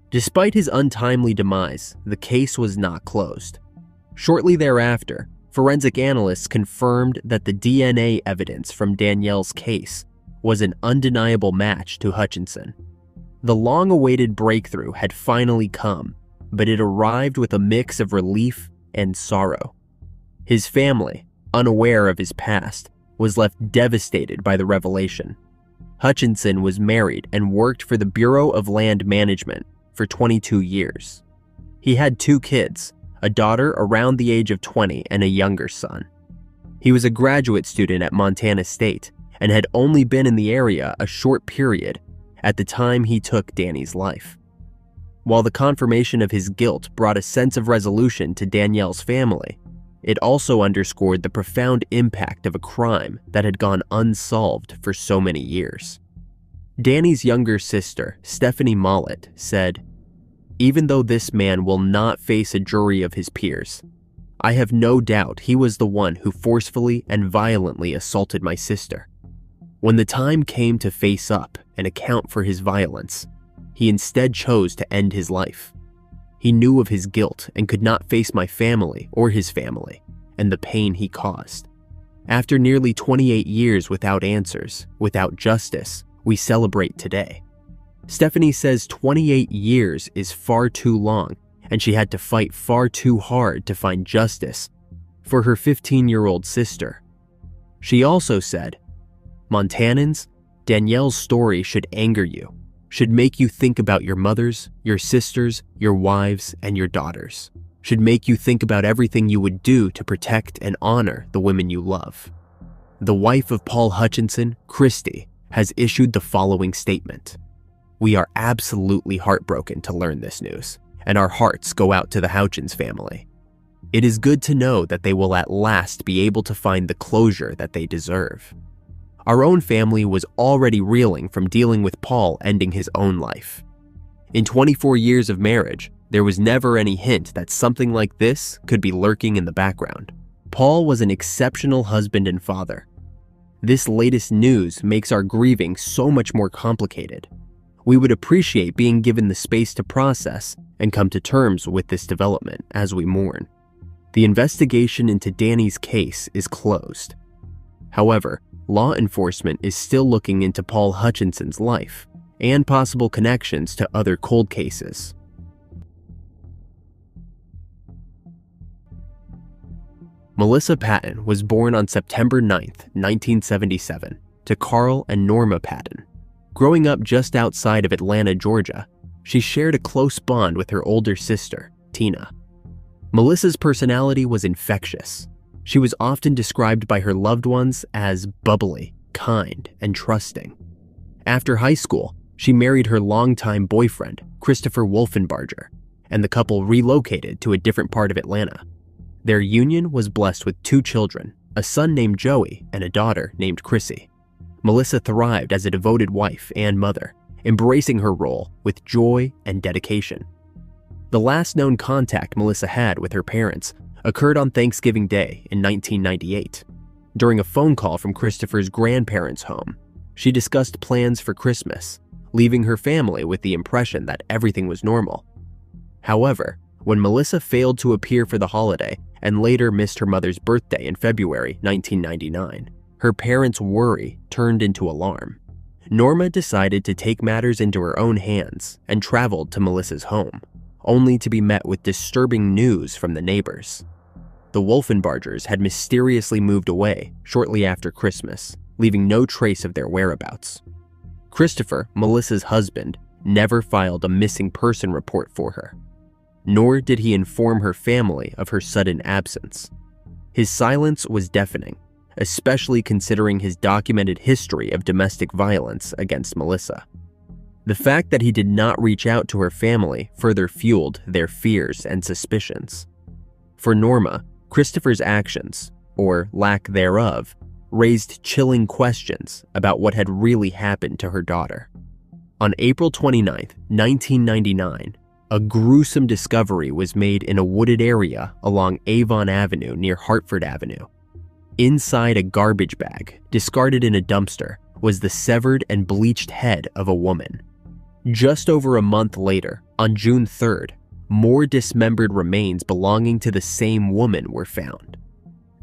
[SPEAKER 1] Despite his untimely demise, the case was not closed. Shortly thereafter, forensic analysts confirmed that the DNA evidence from Danielle's case was an undeniable match to Hutchinson. The long-awaited breakthrough had finally come, but it arrived with a mix of relief and sorrow. His family, unaware of his past, was left devastated by the revelation. Hutchinson was married and worked for the Bureau of Land Management for 22 years. He had 2 kids, a daughter around the age of 20 and a younger son. He was a graduate student at Montana State and had only been in the area a short period at the time he took Danny's life. While the confirmation of his guilt brought a sense of resolution to Danielle's family, it also underscored the profound impact of a crime that had gone unsolved for so many years. Danny's younger sister, Stephanie Mollett, said, "Even though this man will not face a jury of his peers, I have no doubt he was the one who forcefully and violently assaulted my sister. When the time came to face up and account for his violence, he instead chose to end his life. He knew of his guilt and could not face my family or his family and the pain he caused. After nearly 28 years without answers, without justice, we celebrate today. Stephanie says 28 years is far too long, and she had to fight far too hard to find justice for her 15-year-old sister. She also said, "Montanans, Danielle's story should anger you, should make you think about your mothers, your sisters, your wives, and your daughters. Should make you think about everything you would do to protect and honor the women you love." The wife of Paul Hutchinson, Christy, has issued the following statement. "We are absolutely heartbroken to learn this news, and our hearts go out to the Houchins family. It is good to know that they will at last be able to find the closure that they deserve. Our own family was already reeling from dealing with Paul ending his own life. In 24 years of marriage, there was never any hint that something like this could be lurking in the background. Paul was an exceptional husband and father. This latest news makes our grieving so much more complicated. We would appreciate being given the space to process and come to terms with this development as we mourn. The investigation into Danny's case is closed. However, law enforcement is still looking into Paul Hutchinson's life and possible connections to other cold cases." Melissa Patton was born on September 9th, 1977, to Carl and Norma Patton. Growing up just outside of Atlanta, Georgia, she shared a close bond with her older sister, Tina. Melissa's personality was infectious. She was often described by her loved ones as bubbly, kind, and trusting. After high school, she married her longtime boyfriend, Christopher Wolfenbarger, and the couple relocated to a different part of Atlanta. Their union was blessed with 2 children, a son named Joey and a daughter named Chrissy. Melissa thrived as a devoted wife and mother, embracing her role with joy and dedication. The last known contact Melissa had with her parents occurred on Thanksgiving Day in 1998. During a phone call from Christopher's grandparents' home, she discussed plans for Christmas, leaving her family with the impression that everything was normal. However, when Melissa failed to appear for the holiday and later missed her mother's birthday in February 1999, her parents' worry turned into alarm. Norma decided to take matters into her own hands and traveled to Melissa's home, only to be met with disturbing news from the neighbors. The Wolfenbargers had mysteriously moved away shortly after Christmas, leaving no trace of their whereabouts. Christopher, Melissa's husband, never filed a missing person report for her, nor did he inform her family of her sudden absence. His silence was deafening, especially considering his documented history of domestic violence against Melissa. The fact that he did not reach out to her family further fueled their fears and suspicions. For Norma, Christopher's actions, or lack thereof, raised chilling questions about what had really happened to her daughter. On April 29, 1999, a gruesome discovery was made in a wooded area along Avon Avenue near Hartford Avenue. Inside a garbage bag, discarded in a dumpster, was the severed and bleached head of a woman. Just over a month later, on June 3rd, more dismembered remains belonging to the same woman were found.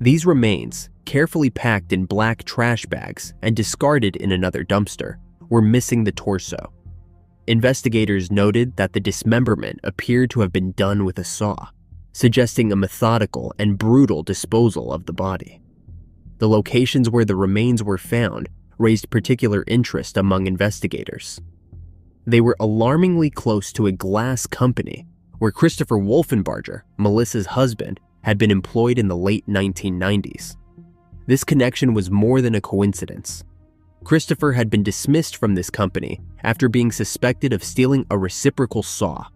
[SPEAKER 1] These remains, carefully packed in black trash bags and discarded in another dumpster, were missing the torso. Investigators noted that the dismemberment appeared to have been done with a saw, suggesting a methodical and brutal disposal of the body. The locations where the remains were found raised particular interest among investigators. They were alarmingly close to a glass company where Christopher Wolfenbarger, Melissa's husband, had been employed in the late 1990s. This connection was more than a coincidence. Christopher had been dismissed from this company after being suspected of stealing a reciprocal saw,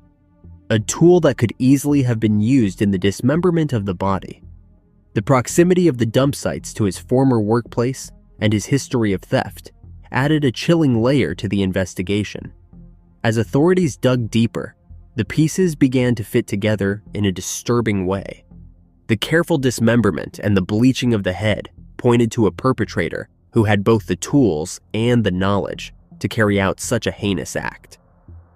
[SPEAKER 1] a tool that could easily have been used in the dismemberment of the body. The proximity of the dump sites to his former workplace and his history of theft added a chilling layer to the investigation. As authorities dug deeper, the pieces began to fit together in a disturbing way. The careful dismemberment and the bleaching of the head pointed to a perpetrator who who had both the tools and the knowledge to carry out such a heinous act.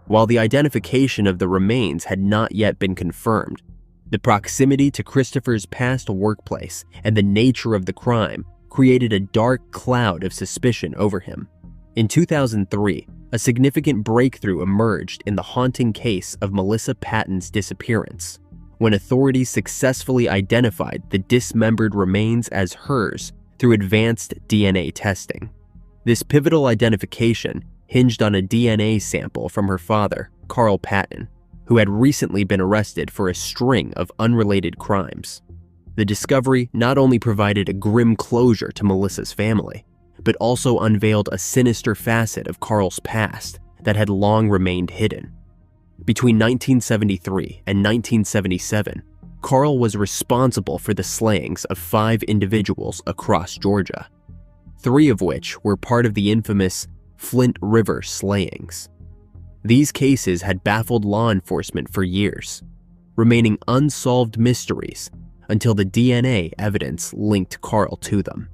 [SPEAKER 1] While the identification of the remains had not yet been confirmed, the proximity to Christopher's past workplace and the nature of the crime created a dark cloud of suspicion over him. In 2003, a significant breakthrough emerged in the haunting case of Melissa Patton's disappearance, when authorities successfully identified the dismembered remains as hers through advanced DNA testing. This pivotal identification hinged on a DNA sample from her father, Carl Patton, who had recently been arrested for a string of unrelated crimes. The discovery not only provided a grim closure to Melissa's family, but also unveiled a sinister facet of Carl's past that had long remained hidden. Between 1973 and 1977, Carl was responsible for the slayings of 5 individuals across Georgia, 3 of which were part of the infamous Flint River slayings. These cases had baffled law enforcement for years, remaining unsolved mysteries until the DNA evidence linked Carl to them.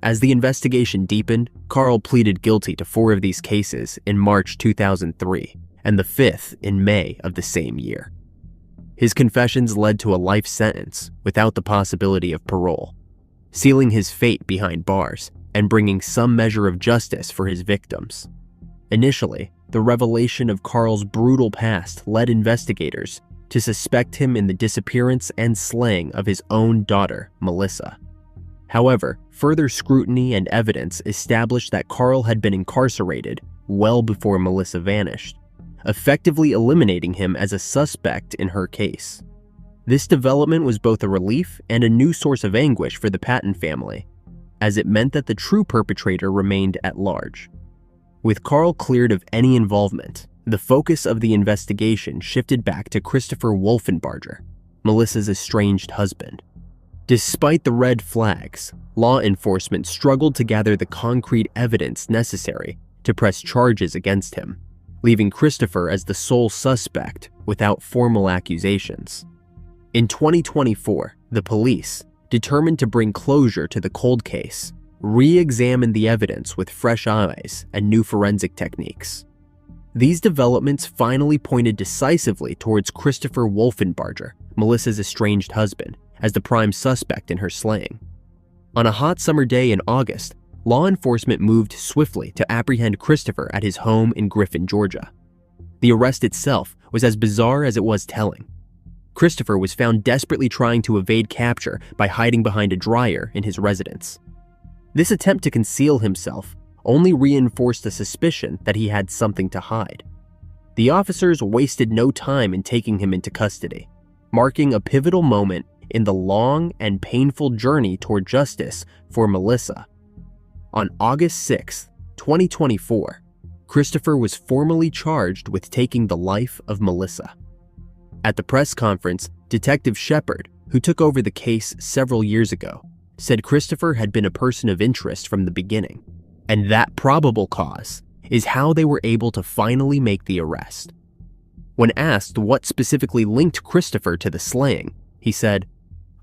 [SPEAKER 1] As the investigation deepened, Carl pleaded guilty to 4 of these cases in March 2003 and the 5th in May of the same year. His confessions led to a life sentence without the possibility of parole, sealing his fate behind bars and bringing some measure of justice for his victims. Initially, the revelation of Carl's brutal past led investigators to suspect him in the disappearance and slaying of his own daughter, Melissa. However, further scrutiny and evidence established that Carl had been incarcerated well before Melissa vanished, effectively eliminating him as a suspect in her case. This development was both a relief and a new source of anguish for the Patton family, as it meant that the true perpetrator remained at large. With Carl cleared of any involvement, the focus of the investigation shifted back to Christopher Wolfenbarger, Melissa's estranged husband. Despite the red flags, law enforcement struggled to gather the concrete evidence necessary to press charges against him, leaving Christopher as the sole suspect without formal accusations. In 2024, the police, determined to bring closure to the cold case, re-examined the evidence with fresh eyes and new forensic techniques. These developments finally pointed decisively towards Christopher Wolfenbarger, Melissa's estranged husband, as the prime suspect in her slaying. On a hot summer day in August, law enforcement moved swiftly to apprehend Christopher at his home in Griffin, Georgia. The arrest itself was as bizarre as it was telling. Christopher was found desperately trying to evade capture by hiding behind a dryer in his residence. This attempt to conceal himself only reinforced the suspicion that he had something to hide. The officers wasted no time in taking him into custody, marking a pivotal moment in the long and painful journey toward justice for Melissa. On August 6, 2024, Christopher was formally charged with taking the life of Melissa. At the press conference, Detective Shepard, who took over the case several years ago, said Christopher had been a person of interest from the beginning, and that probable cause is how they were able to finally make the arrest. When asked what specifically linked Christopher to the slaying, he said,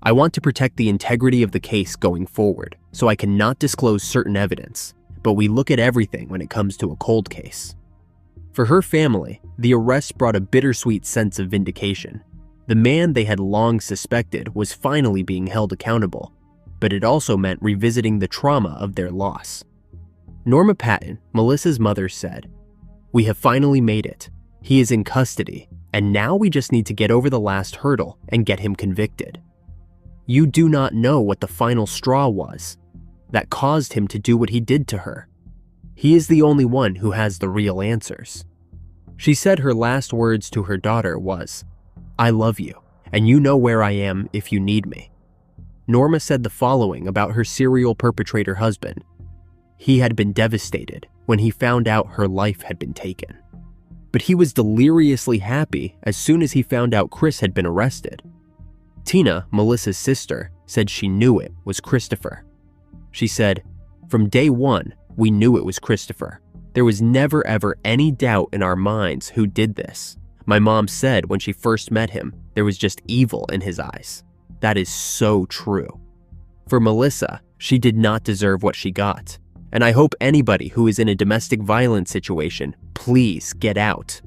[SPEAKER 1] "I want to protect the integrity of the case going forward, so I cannot disclose certain evidence, but we look at everything when it comes to a cold case." For her family, the arrest brought a bittersweet sense of vindication. The man they had long suspected was finally being held accountable, but it also meant revisiting the trauma of their loss. Norma Patton, Melissa's mother, said, "We have finally made it. He is in custody, and now we just need to get over the last hurdle and get him convicted. You do not know what the final straw was that caused him to do what he did to her. He is the only one who has the real answers." She said her last words to her daughter was, "I love you, and you know where I am if you need me." Norma said the following about her serial perpetrator husband: "He had been devastated when he found out her life had been taken. But he was deliriously happy as soon as he found out Chris had been arrested." Tina, Melissa's sister, said she knew it was Christopher. She said, "From day one, we knew it was Christopher. There was never ever any doubt in our minds who did this. My mom said when she first met him, there was just evil in his eyes. That is so true." For Melissa, She did not deserve what she got, and I hope anybody who is in a domestic violence situation, please get out.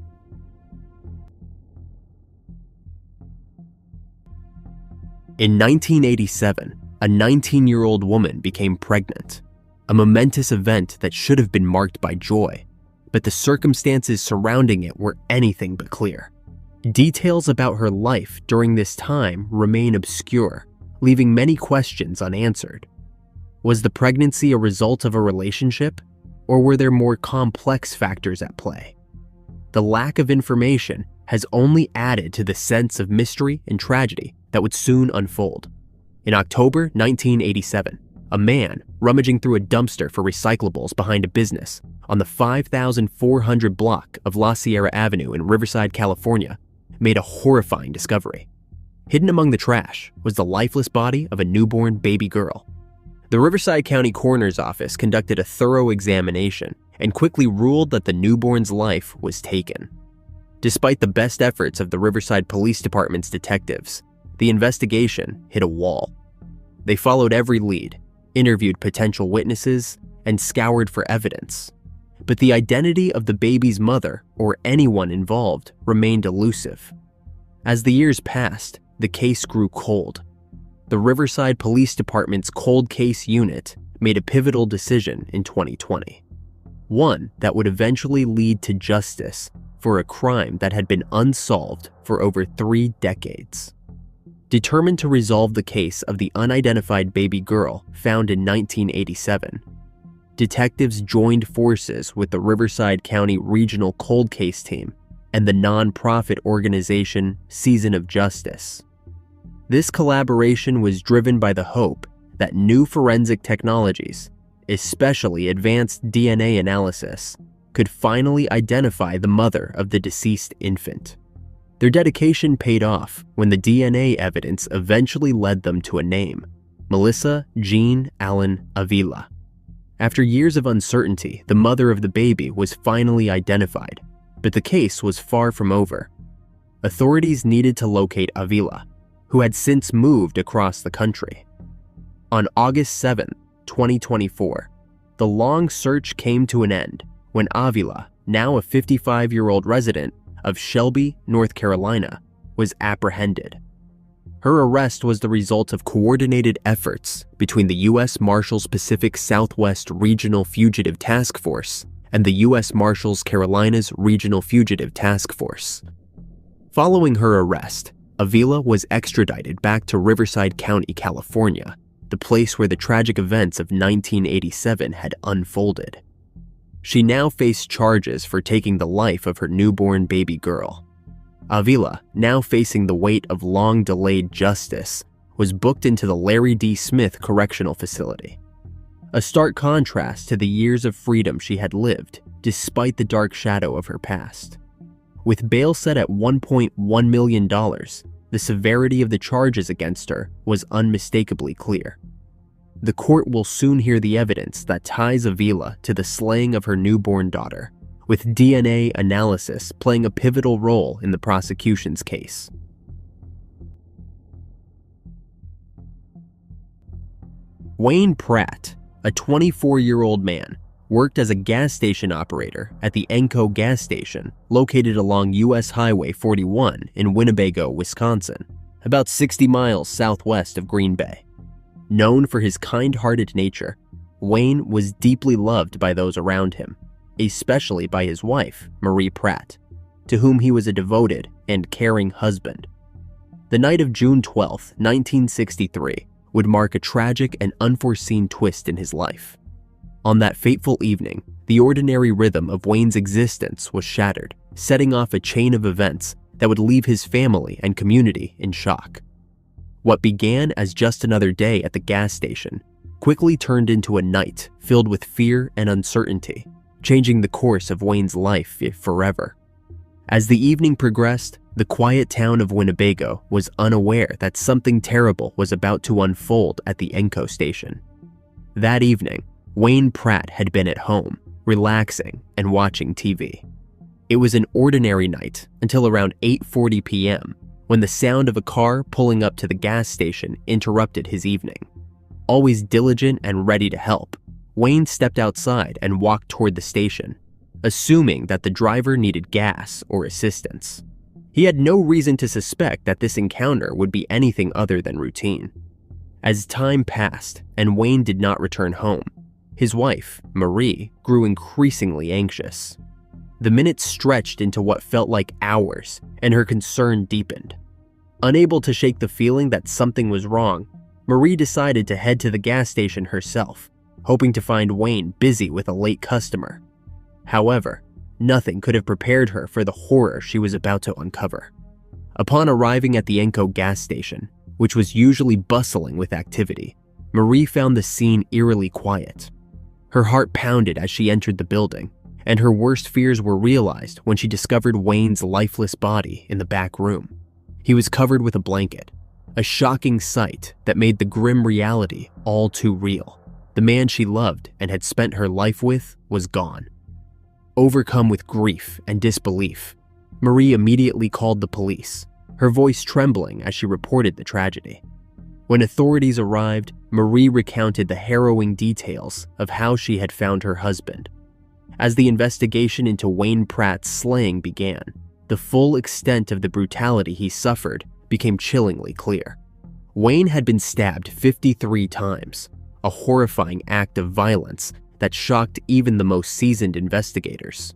[SPEAKER 1] In 1987, a 19-year-old woman became pregnant, a momentous event that should have been marked by joy, but the circumstances surrounding it were anything but clear. Details about her life during this time remain obscure, leaving many questions unanswered. Was the pregnancy a result of a relationship, or were there more complex factors at play? The lack of information has only added to the sense of mystery and tragedy that would soon unfold. In October 1987, a man rummaging through a dumpster for recyclables behind a business on the 5400 block of La Sierra Avenue in Riverside, California, made a horrifying discovery. Hidden among the trash was the lifeless body of a newborn baby girl. The Riverside County Coroner's Office conducted a thorough examination and quickly ruled that the newborn's life was taken. Despite the best efforts of the Riverside Police Department's detectives, the investigation hit a wall. They followed every lead, interviewed potential witnesses, and scoured for evidence. But the identity of the baby's mother or anyone involved remained elusive. As the years passed, the case grew cold. The Riverside Police Department's cold case unit made a pivotal decision in 2020, one that would eventually lead to justice for a crime that had been unsolved for over 3 decades. Determined to resolve the case of the unidentified baby girl found in 1987, detectives joined forces with the Riverside County Regional Cold Case Team and the nonprofit organization Season of Justice. This collaboration was driven by the hope that new forensic technologies, especially advanced DNA analysis, could finally identify the mother of the deceased infant. Their dedication paid off when the DNA evidence eventually led them to a name: Melissa Jean Allen Avila. After years of uncertainty, the mother of the baby was finally identified, but the case was far from over. Authorities needed to locate Avila, who had since moved across the country. On August 7, 2024, the long search came to an end when Avila, now a 55-year-old resident of Shelby, North Carolina, was apprehended. Her arrest was the result of coordinated efforts between the U.S. Marshals Pacific Southwest Regional Fugitive Task Force and the U.S. Marshals Carolinas Regional Fugitive Task Force. Following her arrest, Avila was extradited back to Riverside County, California, the place where the tragic events of 1987 had unfolded. She now faced charges for taking the life of her newborn baby girl. Avila, now facing the weight of long-delayed justice, was booked into the Larry D. Smith Correctional Facility. A stark contrast to the years of freedom she had lived, despite the dark shadow of her past. With bail set at $1.1 million, the severity of the charges against her was unmistakably clear. The court will soon hear the evidence that ties Avila to the slaying of her newborn daughter, with DNA analysis playing a pivotal role in the prosecution's case. Wayne Pratt, a 24-year-old man, worked as a gas station operator at the Enco gas station located along U.S. Highway 41 in Winnebago, Wisconsin, about 60 miles southwest of Green Bay. Known for his kind-hearted nature, Wayne was deeply loved by those around him, especially by his wife, Marie Pratt, to whom he was a devoted and caring husband. The night of June 12, 1963, would mark a tragic and unforeseen twist in his life. On that fateful evening, the ordinary rhythm of Wayne's existence was shattered, setting off a chain of events that would leave his family and community in shock. What began as just another day at the gas station quickly turned into a night filled with fear and uncertainty, changing the course of Wayne's life forever. As the evening progressed, the quiet town of Winnebago was unaware that something terrible was about to unfold at the Enco station. That evening, Wayne Pratt had been at home, relaxing and watching TV. It was an ordinary night until around 8:40 p.m., when the sound of a car pulling up to the gas station interrupted his evening. Always diligent and ready to help, Wayne stepped outside and walked toward the station, assuming that the driver needed gas or assistance. He had no reason to suspect that this encounter would be anything other than routine. As time passed and Wayne did not return home, his wife, Marie, grew increasingly anxious. The minutes stretched into what felt like hours, and her concern deepened. Unable to shake the feeling that something was wrong, Marie decided to head to the gas station herself, hoping to find Wayne busy with a late customer. However, nothing could have prepared her for the horror she was about to uncover. Upon arriving at the Enco gas station, which was usually bustling with activity, Marie found the scene eerily quiet. Her heart pounded as she entered the building, and her worst fears were realized when she discovered Wayne's lifeless body in the back room. He was covered with a blanket, a shocking sight that made the grim reality all too real. The man she loved and had spent her life with was gone. Overcome with grief and disbelief, Marie immediately called the police, her voice trembling as she reported the tragedy. When authorities arrived, Marie recounted the harrowing details of how she had found her husband. As the investigation into Wayne Pratt's slaying began, the full extent of the brutality he suffered became chillingly clear. Wayne had been stabbed 53 times, a horrifying act of violence that shocked even the most seasoned investigators.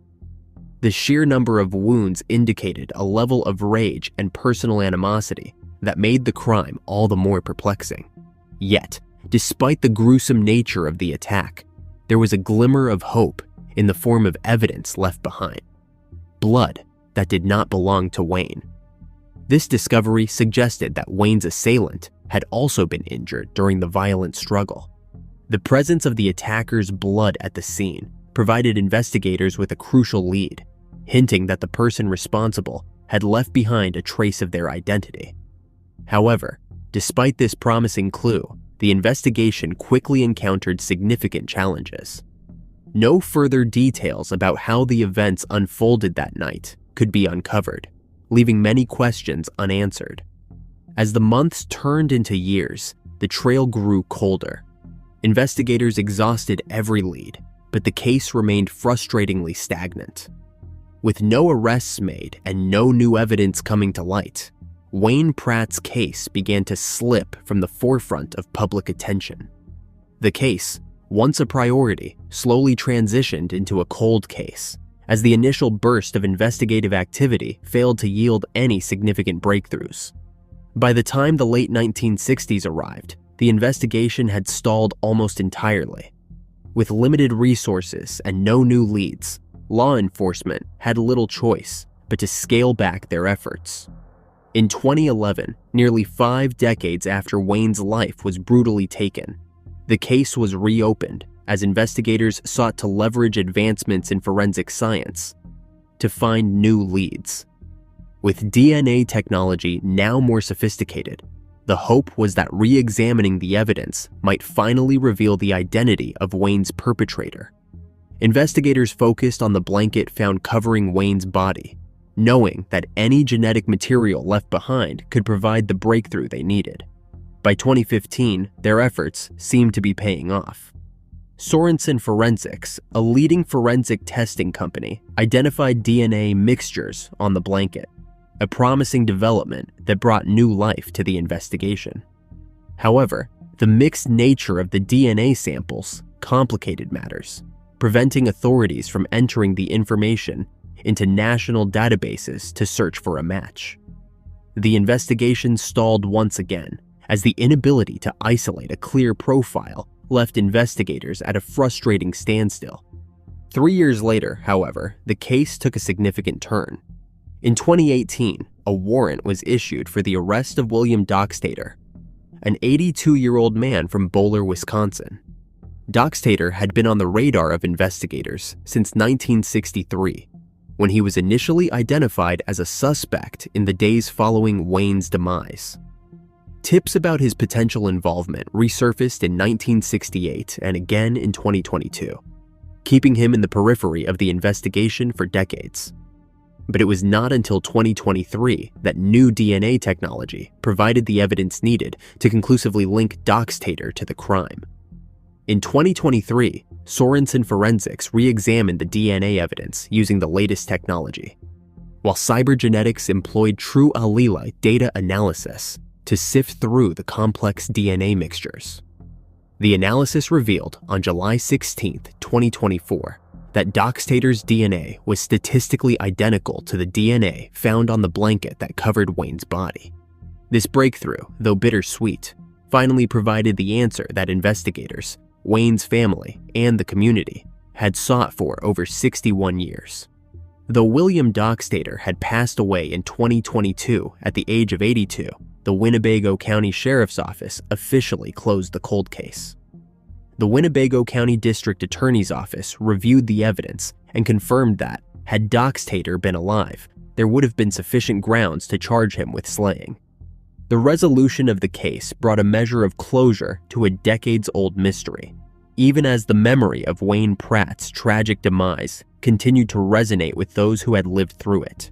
[SPEAKER 1] The sheer number of wounds indicated a level of rage and personal animosity that made the crime all the more perplexing. Yet, despite the gruesome nature of the attack, there was a glimmer of hope in the form of evidence left behind. Blood that did not belong to Wayne. This discovery suggested that Wayne's assailant had also been injured during the violent struggle. The presence of the attacker's blood at the scene provided investigators with a crucial lead, hinting that the person responsible had left behind a trace of their identity. However, despite this promising clue, the investigation quickly encountered significant challenges. No further details about how the events unfolded that night could be uncovered, leaving many questions unanswered. As the months turned into years, the trail grew colder. Investigators exhausted every lead, but the case remained frustratingly stagnant. With no arrests made and no new evidence coming to light, Wayne Pratt's case began to slip from the forefront of public attention. The case, once a priority, slowly transitioned into a cold case, as the initial burst of investigative activity failed to yield any significant breakthroughs. By the time the late 1960s arrived, the investigation had stalled almost entirely. With limited resources and no new leads, law enforcement had little choice but to scale back their efforts. In 2011, nearly 5 decades after Wayne's life was brutally taken, the case was reopened as investigators sought to leverage advancements in forensic science to find new leads. With DNA technology now more sophisticated, the hope was that re-examining the evidence might finally reveal the identity of Wayne's perpetrator. Investigators focused on the blanket found covering Wayne's body, knowing that any genetic material left behind could provide the breakthrough they needed. By 2015, their efforts seemed to be paying off. Sorensen Forensics, a leading forensic testing company, identified DNA mixtures on the blanket, a promising development that brought new life to the investigation. However, the mixed nature of the DNA samples complicated matters, preventing authorities from entering the information into national databases to search for a match. The investigation stalled once again, as the inability to isolate a clear profile left investigators at a frustrating standstill. 3 years later, however, the case took a significant turn. In 2018, a warrant was issued for the arrest of William Dockstader, an 82-year-old man from Bowler, Wisconsin. Dockstader had been on the radar of investigators since 1963, when he was initially identified as a suspect in the days following Wayne's demise. Tips about his potential involvement resurfaced in 1968 and again in 2022, keeping him in the periphery of the investigation for decades. But it was not until 2023 that new DNA technology provided the evidence needed to conclusively link Doxtator to the crime. In 2023, Sorensen Forensics re-examined the DNA evidence using the latest technology, while cybergenetics employed true allele data analysis to sift through the complex DNA mixtures. The analysis revealed on July 16, 2024, that Doxtator's DNA was statistically identical to the DNA found on the blanket that covered Wayne's body. This breakthrough, though bittersweet, finally provided the answer that investigators, Wayne's family, and the community had sought for over 61 years. Though William Doxtator had passed away in 2022 at the age of 82, the Winnebago County Sheriff's Office officially closed the cold case. The Winnebago County District Attorney's Office reviewed the evidence and confirmed that, had Doxtator been alive, there would have been sufficient grounds to charge him with slaying. The resolution of the case brought a measure of closure to a decades-old mystery, even as the memory of Wayne Pratt's tragic demise continued to resonate with those who had lived through it.